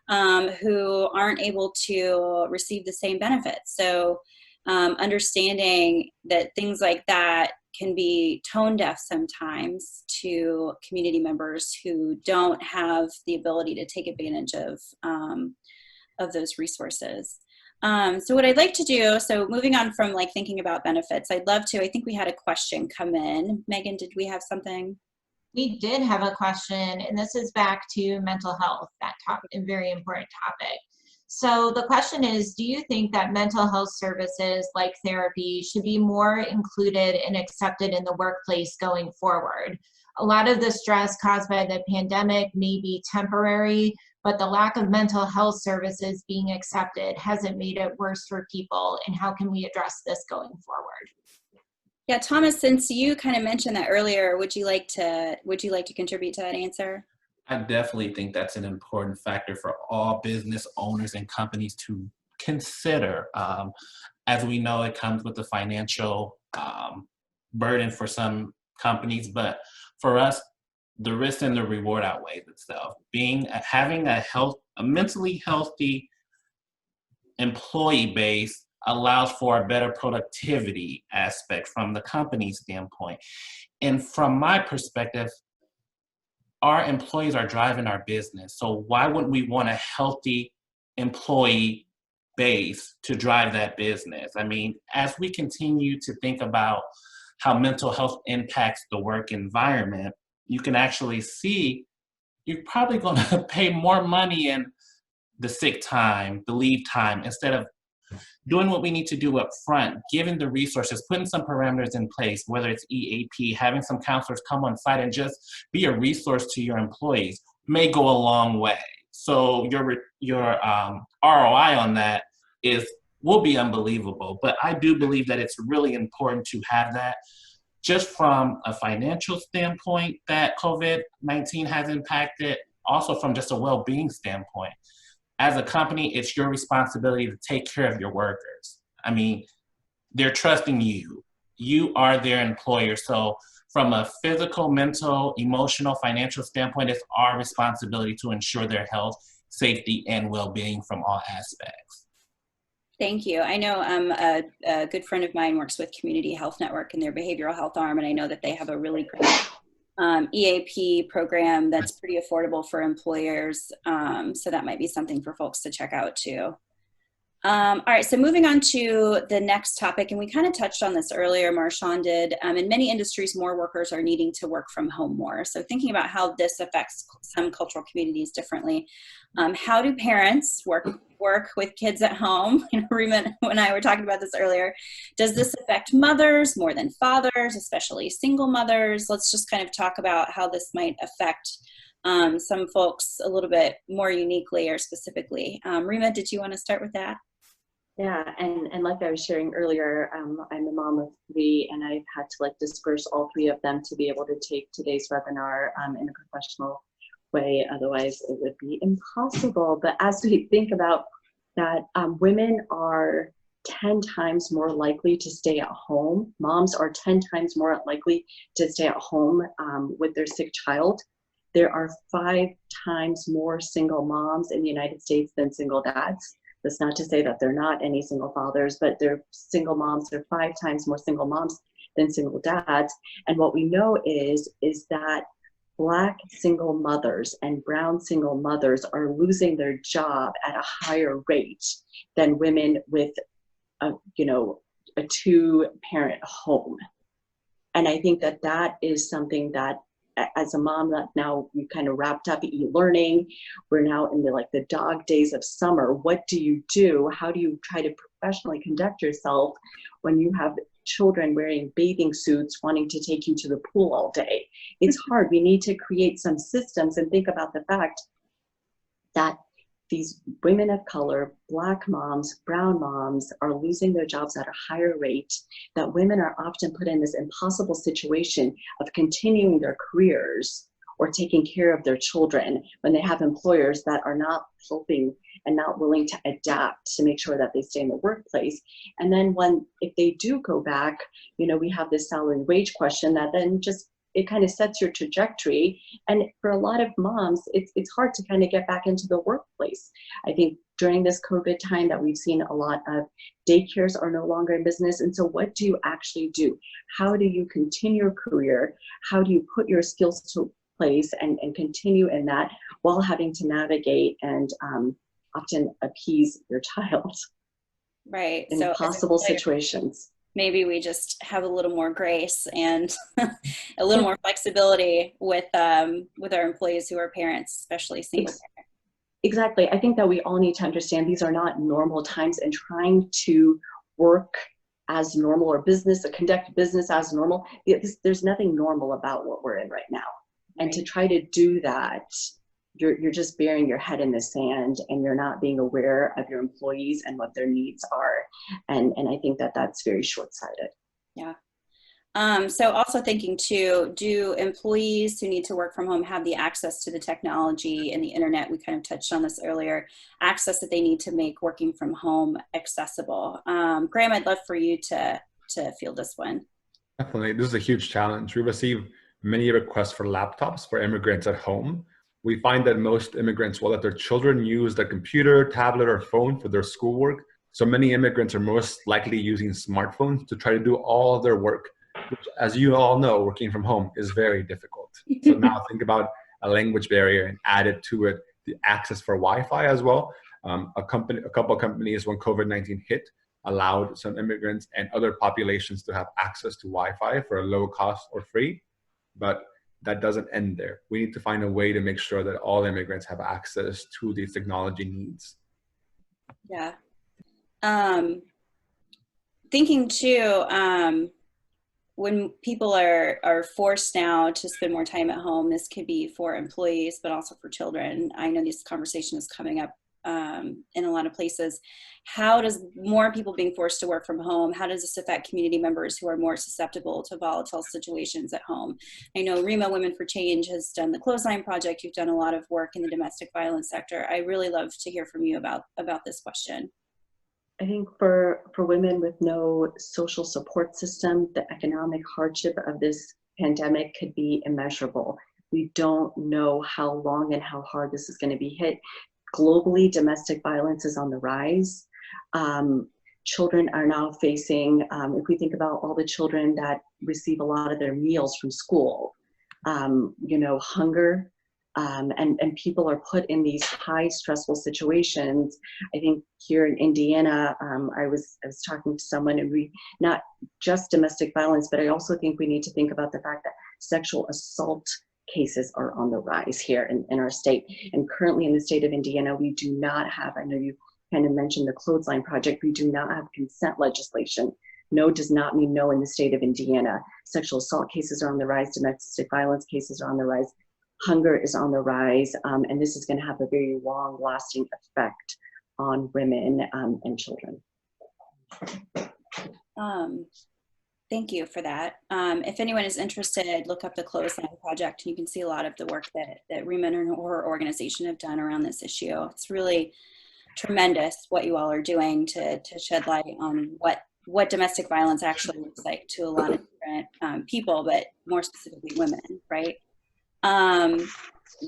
Who aren't able to receive the same benefits. So understanding that things like that can be tone deaf sometimes to community members who don't have the ability to take advantage of those resources. So what I'd like to do, so moving on from like thinking about benefits, I'd love to, I think we had a question come in. Megan, did we have something? We did have a question, and this is back to mental health, that a very important topic. So the question is, do you think that mental health services like therapy should be more included and accepted in the workplace going forward? A lot of the stress caused by the pandemic may be temporary, but the lack of mental health services being accepted hasn't made it worse for people. And how can we address this going forward? Yeah, Thomas, since you kind of mentioned that earlier, would you like to contribute to that answer? I definitely think that's an important factor for all business owners and companies to consider. As we know, it comes with a financial burden for some companies, but for us, the risk and the reward outweighs itself. Having a mentally healthy employee base allows for a better productivity aspect from the company's standpoint. And from my perspective, our employees are driving our business. So why wouldn't we want a healthy employee base to drive that business? I mean, as we continue to think about how mental health impacts the work environment, you can actually see you're probably going to pay more money in the sick time, the leave time, instead of doing what we need to do up front, giving the resources, putting some parameters in place, whether it's EAP, having some counselors come on site and just be a resource to your employees may go a long way. So your ROI on that will be unbelievable. But I do believe that it's really important to have that, just from a financial standpoint that COVID-19 has impacted, also from just a well-being standpoint. As a company, it's your responsibility to take care of your workers. I mean, they're trusting you. You are their employer. So from a physical, mental, emotional, financial standpoint, it's our responsibility to ensure their health, safety, and well-being from all aspects. Thank you. I know a good friend of mine works with Community Health Network in their behavioral health arm, and I know that they have a really great EAP program that's pretty affordable for employers. So that might be something for folks to check out too. All right, so moving on to the next topic, and we kind of touched on this earlier, Marshawn did. In many industries, more workers are needing to work from home more. So thinking about how this affects some cultural communities differently. How do parents work with kids at home? You know, Rima and I were talking about this earlier. Does this affect mothers more than fathers, especially single mothers? Let's just kind of talk about how this might affect some folks a little bit more uniquely or specifically. Rima, did you want to start with that? Yeah, and like I was sharing earlier, I'm a mom of 3, and I've had to disperse all 3 of them to be able to take today's webinar in a professional way. Otherwise, it would be impossible. But as we think about that, women are 10 times more likely to stay at home. Moms are 10 times more likely to stay at home with their sick child. There are 5 times more single moms in the United States than single dads. That's not to say that there are not any single fathers, but they're single moms. There are 5 times more single moms than single dads. And what we know is that Black single mothers and brown single mothers are losing their job at a higher rate than women with a 2-parent home. And I think that is something that, as a mom, that now we kind of wrapped up e-learning, we're now in the dog days of summer. What do you do? How do you try to professionally conduct yourself when you have children wearing bathing suits wanting to take you to the pool all day? It's hard. We need to create some systems and think about the fact that these women of color, Black moms, brown moms, are losing their jobs at a higher rate, that women are often put in this impossible situation of continuing their careers or taking care of their children when they have employers that are not helping and not willing to adapt to make sure that they stay in the workplace. And then if they do go back, we have this salary wage question that then it kind of sets your trajectory. And for a lot of moms, it's hard to kind of get back into the workplace. I think during this COVID time that we've seen a lot of daycares are no longer in business. And so what do you actually do? How do you continue your career? How do you put your skills to place and continue in that while having to navigate and often appease your child? Right. In impossible situations. Maybe we just have a little more grace and a little more flexibility with our employees who are parents, especially single parents. Exactly. I think that we all need to understand these are not normal times, and trying to work as normal or conduct business as normal. There's nothing normal about what we're in right now. And to try to do that, you're just burying your head in the sand, and you're not being aware of your employees and what their needs are. And I think that that's very short-sighted. Yeah. So also thinking too, do employees who need to work from home have the access to the technology and the internet? We kind of touched on this earlier, access that they need to make working from home accessible. Graham, I'd love for you to field this one. Definitely. This is a huge challenge. We receive many requests for laptops for immigrants at home. We find that most immigrants will let their children use the computer, tablet, or phone for their schoolwork. So many immigrants are most likely using smartphones to try to do all of their work, which, as you all know, working from home is very difficult. So now think about a language barrier and added to it the access for Wi-Fi as well. A couple of companies, when COVID-19 hit, allowed some immigrants and other populations to have access to Wi-Fi for a low cost or free, but that doesn't end there. We need to find a way to make sure that all immigrants have access to these technology needs. Yeah. Thinking too, when people are forced now to spend more time at home, this could be for employees, but also for children. I know this conversation is coming up in a lot of places. How does more people being forced to work from home, how does this affect community members who are more susceptible to volatile situations at home? I know REMA Women for Change has done the Clothesline Project. You've done a lot of work in the domestic violence sector. I really love to hear from you about this question. I think for women with no social support system, the economic hardship of this pandemic could be immeasurable. We don't know how long and how hard this is going to be hit. Globally, domestic violence is on the rise. Children are now facing, if we think about all the children that receive a lot of their meals from school, hunger, and people are put in these high stressful situations. I think here in Indiana, I was talking to someone, and we, not just domestic violence, but I also think we need to think about the fact that sexual assault cases are on the rise here in our state. And currently in the state of Indiana, we do not have, I know you kind of mentioned the Clothesline Project, we do not have consent legislation. No does not mean no in the state of Indiana. Sexual assault cases are on the rise, domestic violence cases are on the rise, hunger is on the rise, and this is going to have a very long-lasting effect on women and children. Thank you for that. If anyone is interested, look up the Clothesline Project. You can see a lot of the work that REMA and her organization have done around this issue. It's really tremendous what you all are doing to shed light on what domestic violence actually looks like to a lot of different people, but more specifically women, right?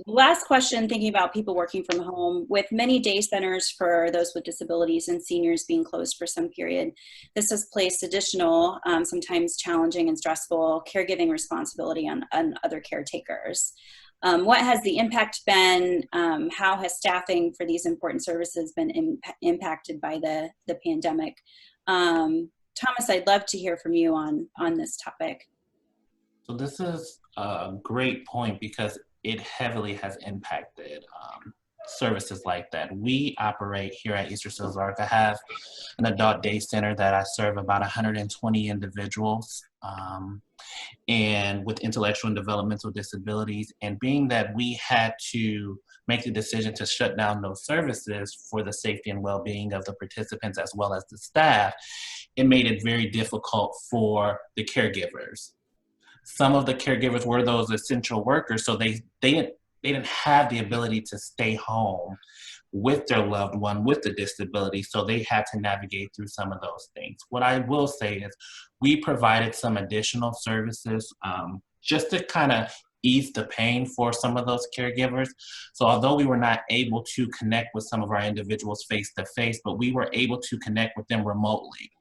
Last question, thinking about people working from home. With many day centers for those with disabilities and seniors being closed for some period, this has placed additional, sometimes challenging and stressful caregiving responsibility on other caretakers. What has the impact been? How has staffing for these important services been impacted by the pandemic? Thomas, I'd love to hear from you on this topic. So this is a great point because it heavily has impacted services like that. We operate here at Eastern St. Louis. I have an adult day center that I serve about 120 individuals and with intellectual and developmental disabilities. And being that we had to make the decision to shut down those services for the safety and well-being of the participants as well as the staff, it made it very difficult for the caregivers. Some of the caregivers were those essential workers, so they didn't have the ability to stay home with their loved one with the disability, so they had to navigate through some of those things. What I will say is we provided some additional services just to kind of ease the pain for some of those caregivers. So although we were not able to connect with some of our individuals face to face, but we were able to connect with them remotely.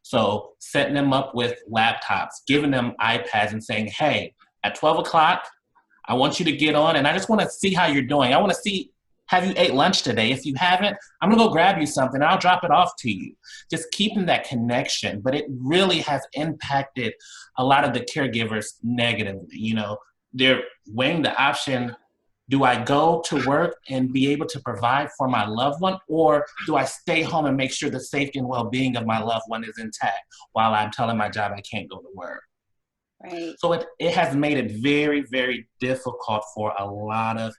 So setting them up with laptops, giving them iPads and saying, hey, at 12 o'clock, I want you to get on and I just want to see how you're doing. I want to see, have you ate lunch today? If you haven't, I'm gonna go grab you something. I'll drop it off to you. Just keeping that connection, but it really has impacted a lot of the caregivers negatively. You know, they're weighing the option, do I go to work and be able to provide for my loved one, or do I stay home and make sure the safety and well-being of my loved one is intact while I'm telling my job I can't go to work? Right. So it has made it very, very difficult for a lot of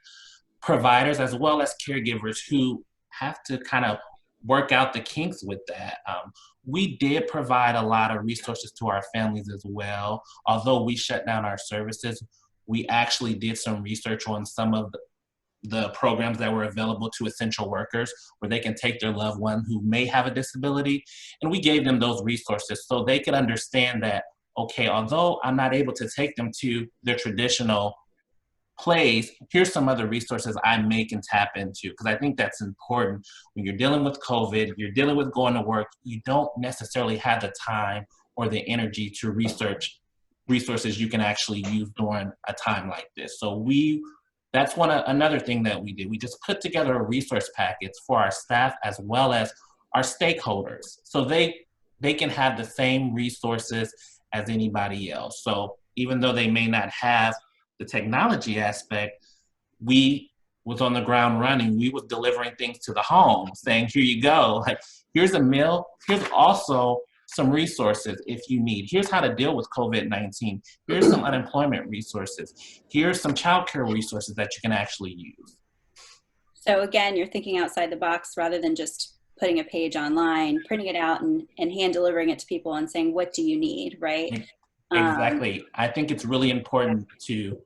providers as well as caregivers who have to kind of work out the kinks with that. We did provide a lot of resources to our families as well. Although we shut down our services, we actually did some research on some of the programs that were available to essential workers where they can take their loved one who may have a disability, and we gave them those resources so they could understand that, okay, although I'm not able to take them to their traditional place, here's some other resources I may can tap into, because I think that's important. When you're dealing with COVID, you're dealing with going to work, you don't necessarily have the time or the energy to research resources you can actually use during a time like this. So that's another thing that we did. We just put together a resource package for our staff as well as are stakeholders. So they can have the same resources as anybody else. So even though they may not have the technology aspect, we was on the ground running. We was delivering things to the home, saying, here you go. Like, here's a meal. Here's also some resources if you need. Here's how to deal with COVID-19. Here's some unemployment resources. Here's some childcare resources that you can actually use. So again, you're thinking outside the box rather than just putting a page online, printing it out and hand delivering it to people and saying, what do you need, right? Exactly. I think it's really important to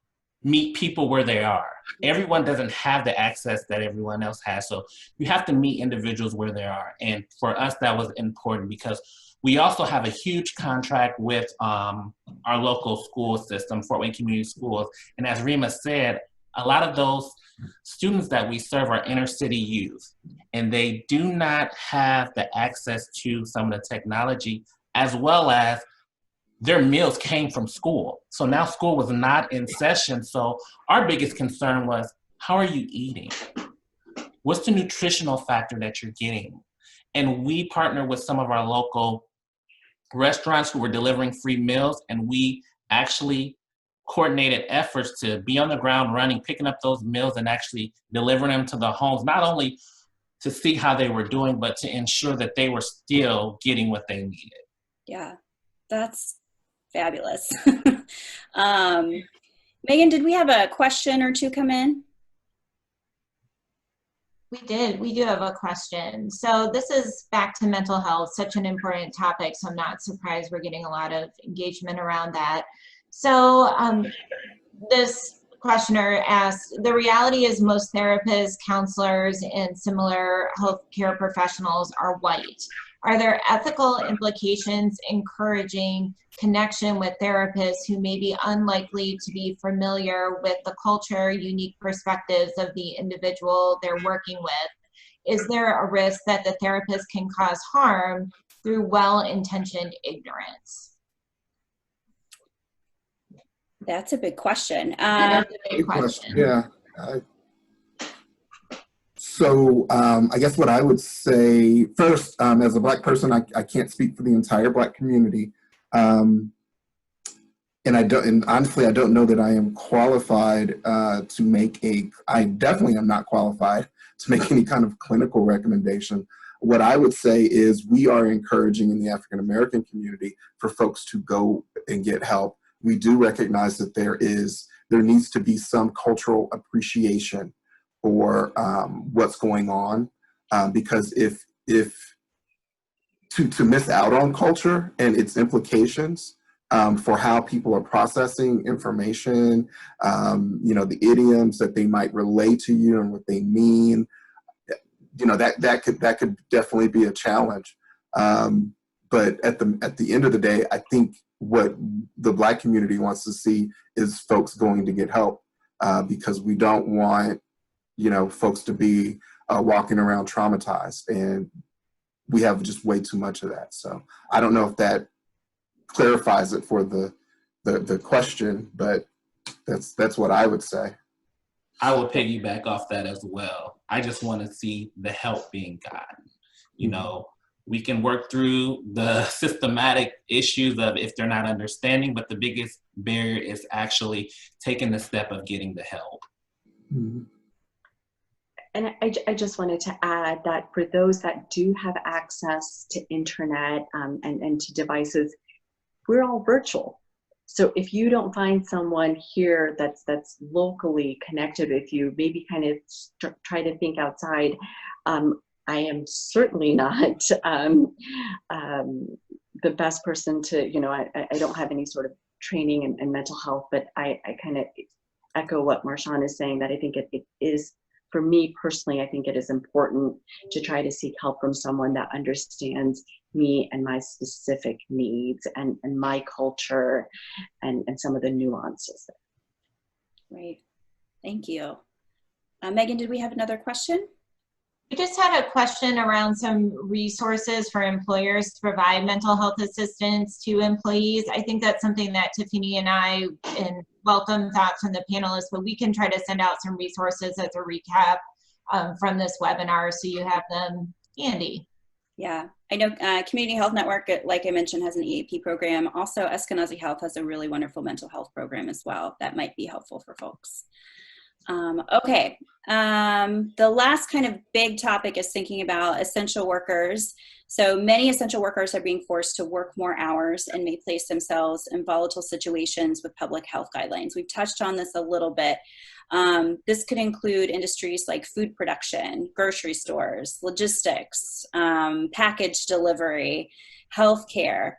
meet people where they are. Everyone doesn't have the access that everyone else has. So you have to meet individuals where they are. And for us, that was important because we also have a huge contract with our local school system, Fort Wayne Community Schools. And as Rima said, a lot of those students that we serve are inner city youth, and they do not have the access to some of the technology, as well as their meals came from school. So now school was not in session. So our biggest concern was, how are you eating? What's the nutritional factor that you're getting? And we partnered with some of our local restaurants who were delivering free meals, and we actually coordinated efforts to be on the ground running, picking up those meals and actually delivering them to the homes, not only to see how they were doing, but to ensure that they were still getting what they needed. Yeah, that's fabulous. Megan, did we have a question or two come in? We did. We do have a question. So this is back to mental health, such an important topic. So I'm not surprised we're getting a lot of engagement around that. So this questioner asks, the reality is most therapists, counselors, and similar healthcare professionals are white. Are there ethical implications encouraging connection with therapists who may be unlikely to be familiar with the culture, unique perspectives of the individual they're working with? Is there a risk that the therapist can cause harm through well-intentioned ignorance? That's a big question. That's a big question. Yeah. So I guess what I would say first, as a Black person, I can't speak for the entire Black community. And honestly, I don't know that I am qualified to make I definitely am not qualified to make any kind of clinical recommendation. What I would say is we are encouraging in the African American community for folks to go and get help. We do recognize that there needs to be some cultural appreciation for what's going on, because if to miss out on culture and its implications for how people are processing information, the idioms that they might relay to you and what they mean, that could definitely be a challenge. But at the end of the day, I think what the Black community wants to see is folks going to get help, because we don't want folks to be walking around traumatized, and we have just way too much of that. So I don't know if that clarifies it for the question, but that's what I would say. I will piggyback off that as well. I just want to see the help being gotten. We can work through the systematic issues of if they're not understanding, but the biggest barrier is actually taking the step of getting the help. Mm-hmm. And I just wanted to add that for those that do have access to internet and to devices, we're all virtual. So if you don't find someone here that's locally connected with you, maybe kind of try to think outside. I am certainly not the best person to, I don't have any sort of training in mental health, but I kind of echo what Marshawn is saying, that I think it is, for me personally, I think it is important to try to seek help from someone that understands me and my specific needs and my culture and some of the nuances. Right. Thank you. Megan, did we have another question? We just had a question around some resources for employers to provide mental health assistance to employees. I think that's something that Tiffany and I welcome thoughts from the panelists, but we can try to send out some resources as a recap from this webinar so you have them handy. Yeah, I know Community Health Network, like I mentioned, has an EAP program. Also, Eskenazi Health has a really wonderful mental health program as well. That might be helpful for folks. Okay, the last kind of big topic is thinking about essential workers. So many essential workers are being forced to work more hours and may place themselves in volatile situations with public health guidelines. We've touched on this a little bit. This could include industries like food production, grocery stores, logistics, package delivery, healthcare.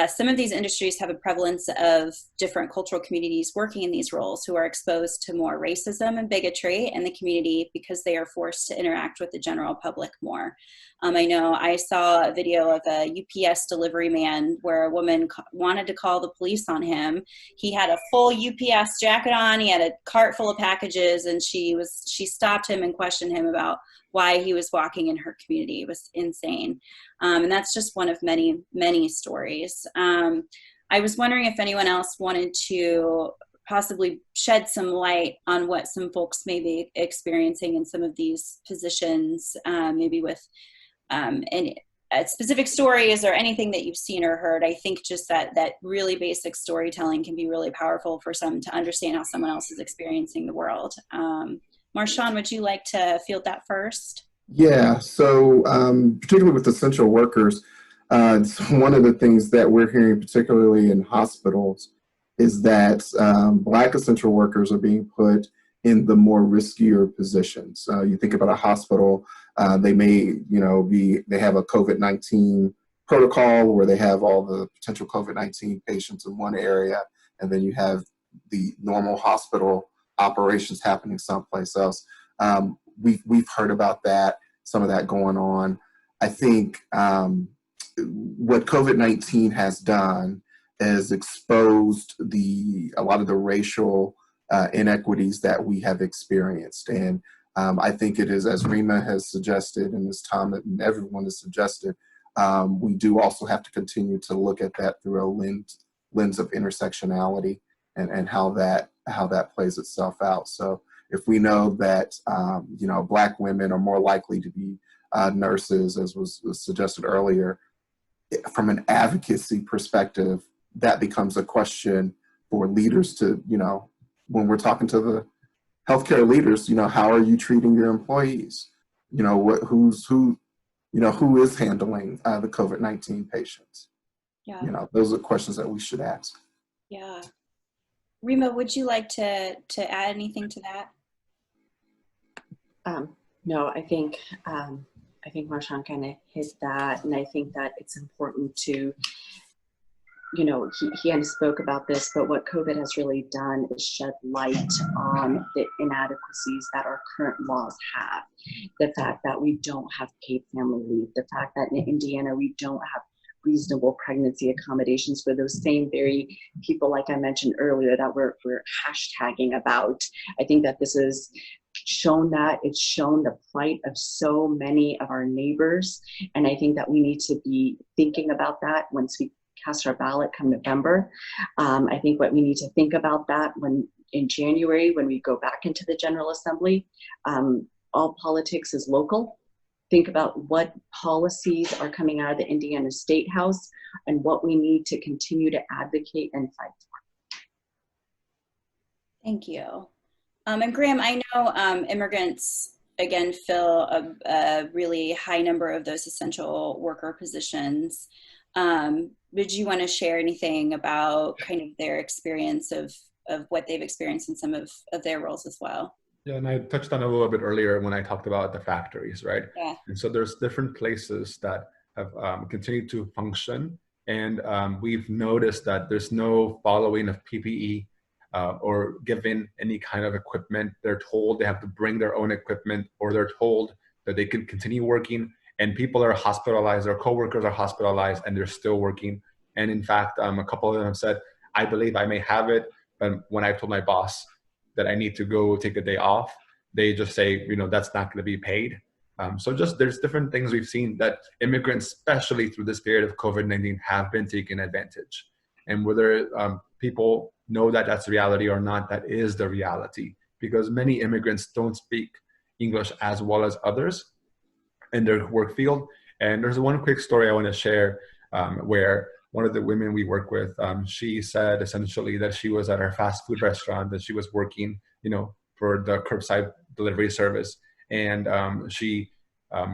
Some of these industries have a prevalence of different cultural communities working in these roles who are exposed to more racism and bigotry in the community because they are forced to interact with the general public more. I know I saw a video of a UPS delivery man where a woman wanted to call the police on him. He had a full UPS jacket on, he had a cart full of packages, and she stopped him and questioned him about why he was walking in her community. It was insane. And that's just one of many, many stories. I was wondering if anyone else wanted to possibly shed some light on what some folks may be experiencing in some of these positions, maybe with any specific stories or anything that you've seen or heard. I think just that really basic storytelling can be really powerful for some to understand how someone else is experiencing the world. Marshawn, would you like to field that first? Yeah, so particularly with essential workers, one of the things that we're hearing, particularly in hospitals, is that Black essential workers are being put in the more riskier positions. You think about a hospital, they may, they have a COVID-19 protocol where they have all the potential COVID-19 patients in one area, and then you have the normal hospital operations happening someplace else. We've heard about that, some of that going on. I think what COVID-19 has done is exposed a lot of the racial inequities that we have experienced. And I think it is, as Rima has suggested, and as Tom and everyone has suggested, we do also have to continue to look at that through a lens of intersectionality and how that plays itself out. So if we know that Black women are more likely to be nurses, as was suggested earlier, from an advocacy perspective, that becomes a question for leaders to, when we're talking to the healthcare leaders, how are you treating your employees? Who is handling the COVID-19 patients? Yeah. Those are questions that we should ask. Yeah. Rima, would you like to add anything to that? No, I think Marshawn kind of hit that, and I think that it's important to, he kind of spoke about this, but what COVID has really done is shed light on the inadequacies that our current laws have. The fact that we don't have paid family leave, the fact that in Indiana we don't have reasonable pregnancy accommodations for those same very people, like I mentioned earlier, that we're hashtagging about. I think that this is shown the plight of so many of our neighbors, and I think that we need to be thinking about that once we cast our ballot come November. I think what we need to think about that when in January, when we go back into the General Assembly, all politics is local. Think about what policies are coming out of the Indiana State House and what we need to continue to advocate and fight for. Thank you. And Graham, I know immigrants, again, fill a really high number of those essential worker positions. Would you want to share anything about kind of their experience of what they've experienced in some of their roles as well? Yeah, and I touched on a little bit earlier when I talked about the factories, right? Yeah. And so there's different places that have continued to function, and we've noticed that there's no following of PPE or given any kind of equipment. They're told they have to bring their own equipment, or they're told that they can continue working, and people are hospitalized, their coworkers are hospitalized, and they're still working. And in fact, a couple of them have said, I believe I may have it, but when I told my boss that I need to go take a day off, they just say, that's not going to be paid. So just there's different things we've seen that immigrants, especially through this period of COVID-19, have been taken advantage. And whether people know that that's reality or not, that is the reality, because many immigrants don't speak English as well as others in their work field. And there's one quick story I want to share where one of the women we work with, she said essentially that she was at her fast food restaurant, that she was working, for the curbside delivery service. And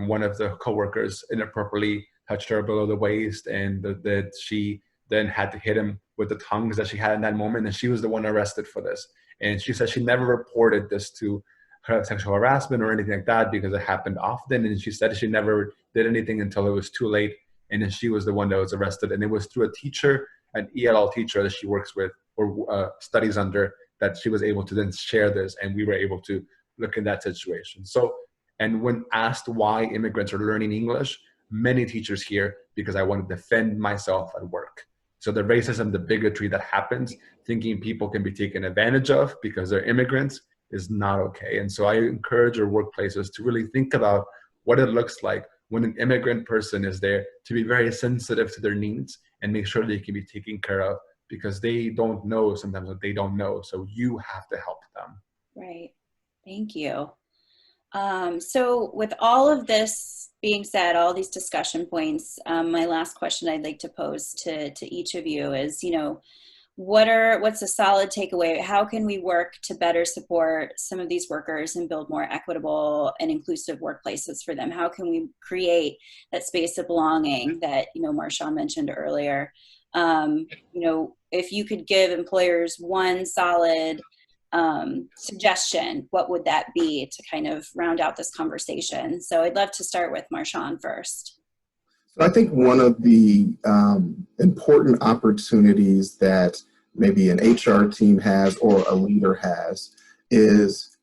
one of the coworkers inappropriately touched her below the waist, and that she then had to hit him with the tongs that she had in that moment. And she was the one arrested for this. And she said she never reported this to her sexual harassment or anything like that because it happened often. And she said she never did anything until it was too late. And then she was the one that was arrested. And it was through a teacher, an ELL teacher that she works with or studies under, that she was able to then share this. And we were able to look at that situation. So, and when asked why immigrants are learning English, many teachers here, because I want to defend myself at work. So the racism, the bigotry that happens, thinking people can be taken advantage of because they're immigrants, is not okay. And so I encourage our workplaces to really think about what it looks like when an immigrant person is there, to be very sensitive to their needs and make sure they can be taken care of, because they don't know sometimes what they don't know. So you have to help them. Right. Thank you. So with all of this being said, all these discussion points, my last question I'd like to pose to each of you is, what's a solid takeaway? How can we work to better support some of these workers and build more equitable and inclusive workplaces for them? How can we create that space of belonging that, Marshawn mentioned earlier? If you could give employers one solid suggestion, what would that be to kind of round out this conversation? So I'd love to start with Marshawn first. So I think one of the important opportunities that maybe an HR team has or a leader has is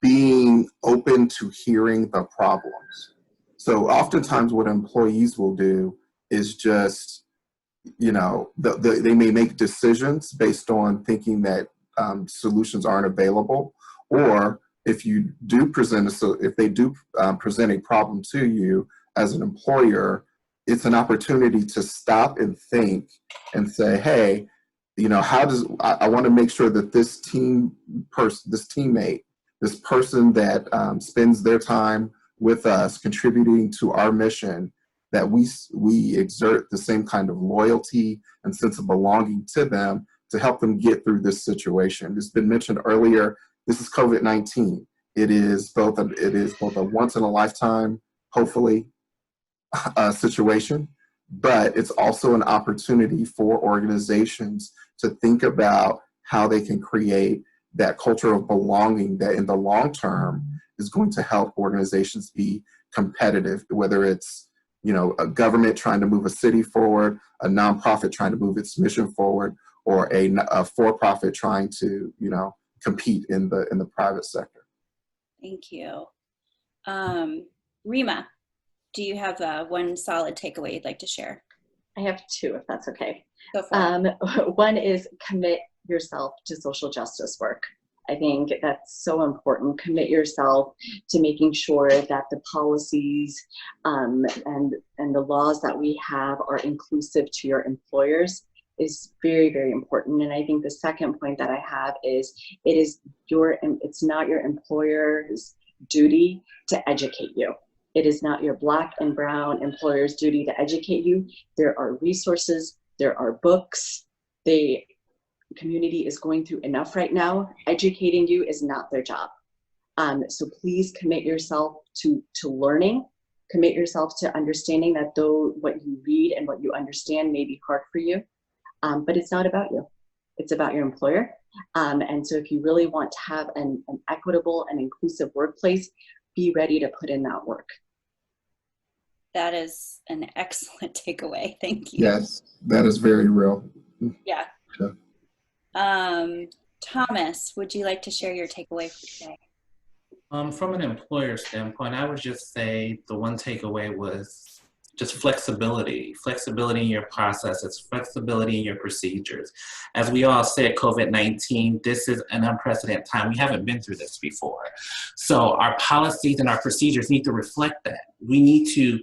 being open to hearing the problems. So oftentimes what employees will do is just, they may make decisions based on thinking that solutions aren't available, or if you do present if they do present a problem to you as an employer, it's an opportunity to stop and think and say, hey, I want to make sure that this teammate, this person that spends their time with us contributing to our mission, that we exert the same kind of loyalty and sense of belonging to them to help them get through this situation. It's been mentioned earlier, this is COVID-19. It is both a once in a lifetime, hopefully, situation, but it's also an opportunity for organizations to think about how they can create that culture of belonging that in the long term is going to help organizations be competitive, whether it's a government trying to move a city forward, a nonprofit trying to move its mission forward, or a for-profit trying to compete in the private sector. Thank you. Rima, do you have one solid takeaway you'd like to share? I have two, if that's okay. Go for it. One is commit yourself to social justice work. I think that's so important. Commit yourself to making sure that the policies and the laws that we have are inclusive to your employers is very, very important. And I think the second point that I have is it's not your employer's duty to educate you. It is not your Black and brown employer's duty to educate you. There are resources, there are books. The community is going through enough right now. Educating you is not their job. So please commit yourself to learning. Commit yourself to understanding that though what you read and what you understand may be hard for you, but it's not about you. It's about your employer. And so if you really want to have an equitable and inclusive workplace, be ready to put in that work. That is an excellent takeaway. Thank you. Yes, that is very real. Yeah. Sure. Thomas, would you like to share your takeaway for today? From an employer standpoint, I would just say the one takeaway was just flexibility in your processes, flexibility in your procedures. As we all said, COVID-19, this is an unprecedented time. We haven't been through this before. So our policies and our procedures need to reflect that. We need to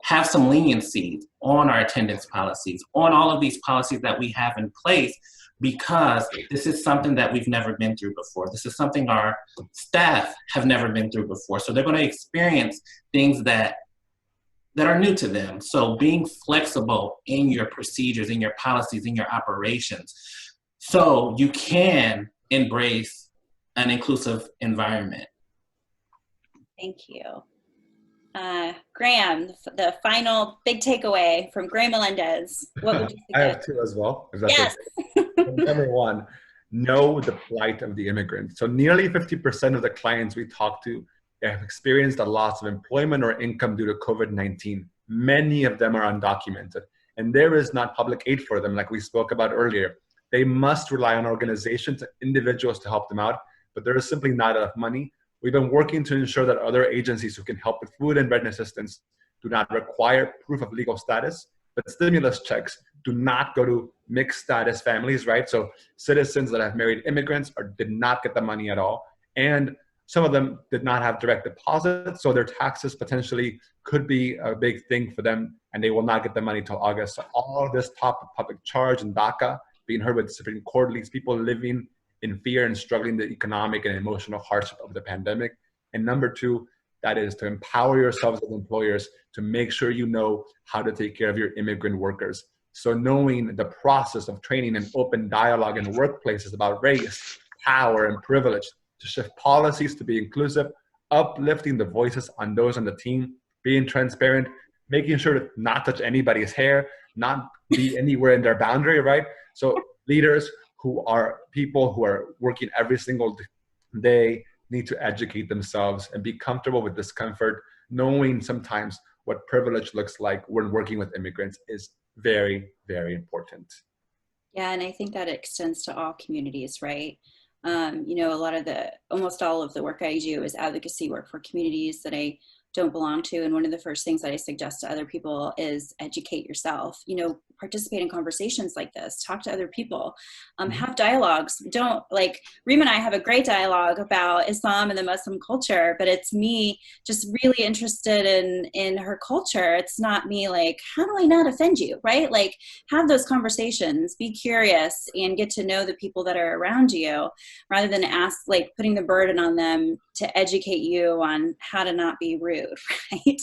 have some leniency on our attendance policies, on all of these policies that we have in place, because this is something that we've never been through before. This is something our staff have never been through before. So they're going to experience things that that are new to them. So being flexible in your procedures, in your policies, in your operations, so you can embrace an inclusive environment. Thank you. Graham, the final big takeaway from Graham Melendez. What would you suggest? I have two as well. If that's Yes. okay. So number one, know the plight of the immigrant. So nearly 50% of the clients we talk to have experienced a loss of employment or income due to COVID-19. Many of them are undocumented, and there is not public aid for them, like we spoke about earlier. They must rely on organizations and individuals to help them out, but there is simply not enough money. We've been working to ensure that other agencies who can help with food and rent assistance do not require proof of legal status, but stimulus checks do not go to mixed status families, right? So citizens that have married immigrants did not get the money at all. And some of them did not have direct deposits, so their taxes potentially could be a big thing for them, and they will not get the money till August. So all of this top of public charge and DACA being heard with the Supreme Court leaves people living in fear and struggling the economic and emotional hardship of the pandemic. And number two, that is to empower yourselves as employers to make sure you know how to take care of your immigrant workers. So knowing the process of training and open dialogue in workplaces about race, power, and privilege, to shift policies to be inclusive, uplifting the voices on those on the team, being transparent, making sure to not touch anybody's hair, not be anywhere in their boundary, right? So leaders who are people who are working every single day need to educate themselves and be comfortable with discomfort, knowing sometimes what privilege looks like when working with immigrants is very, very important. Yeah, and I think that extends to all communities, right? You know, almost all of the work I do is advocacy work for communities that I don't belong to. And one of the first things that I suggest to other people is educate yourself, you know, participate in conversations like this, talk to other people, have dialogues. Don't, like, Reem and I have a great dialogue about Islam and the Muslim culture, but it's me just really interested in her culture. It's not me like, how do I not offend you, right? Like, have those conversations, be curious, and get to know the people that are around you, rather than putting the burden on them to educate you on how to not be rude, right?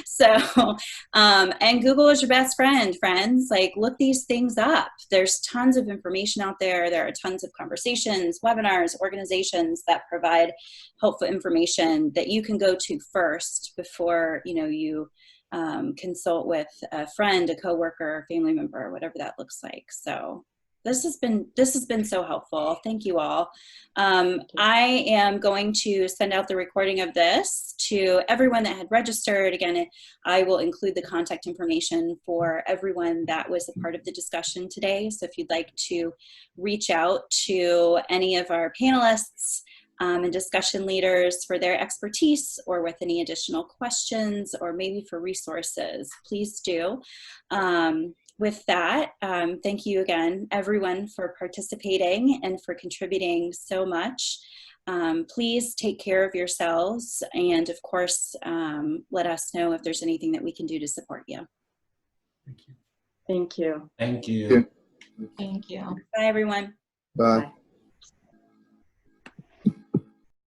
So, and Google is your best friend, friends. Like, look these things up. There's tons of information out there. There are tons of conversations, webinars, organizations that provide helpful information that you can go to first before, you know, you consult with a friend, a coworker, family member, whatever that looks like. So this has been so helpful. Thank you all. I am going to send out the recording of this to everyone that had registered. Again, I will include the contact information for everyone that was a part of the discussion today. So if you'd like to reach out to any of our panelists and discussion leaders for their expertise, or with any additional questions, or maybe for resources, please do. With that, thank you again, everyone, for participating and for contributing so much. Please take care of yourselves, and of course, let us know if there's anything that we can do to support you. Thank you. Thank you. Thank you. Thank you. Bye, everyone. Bye. Bye.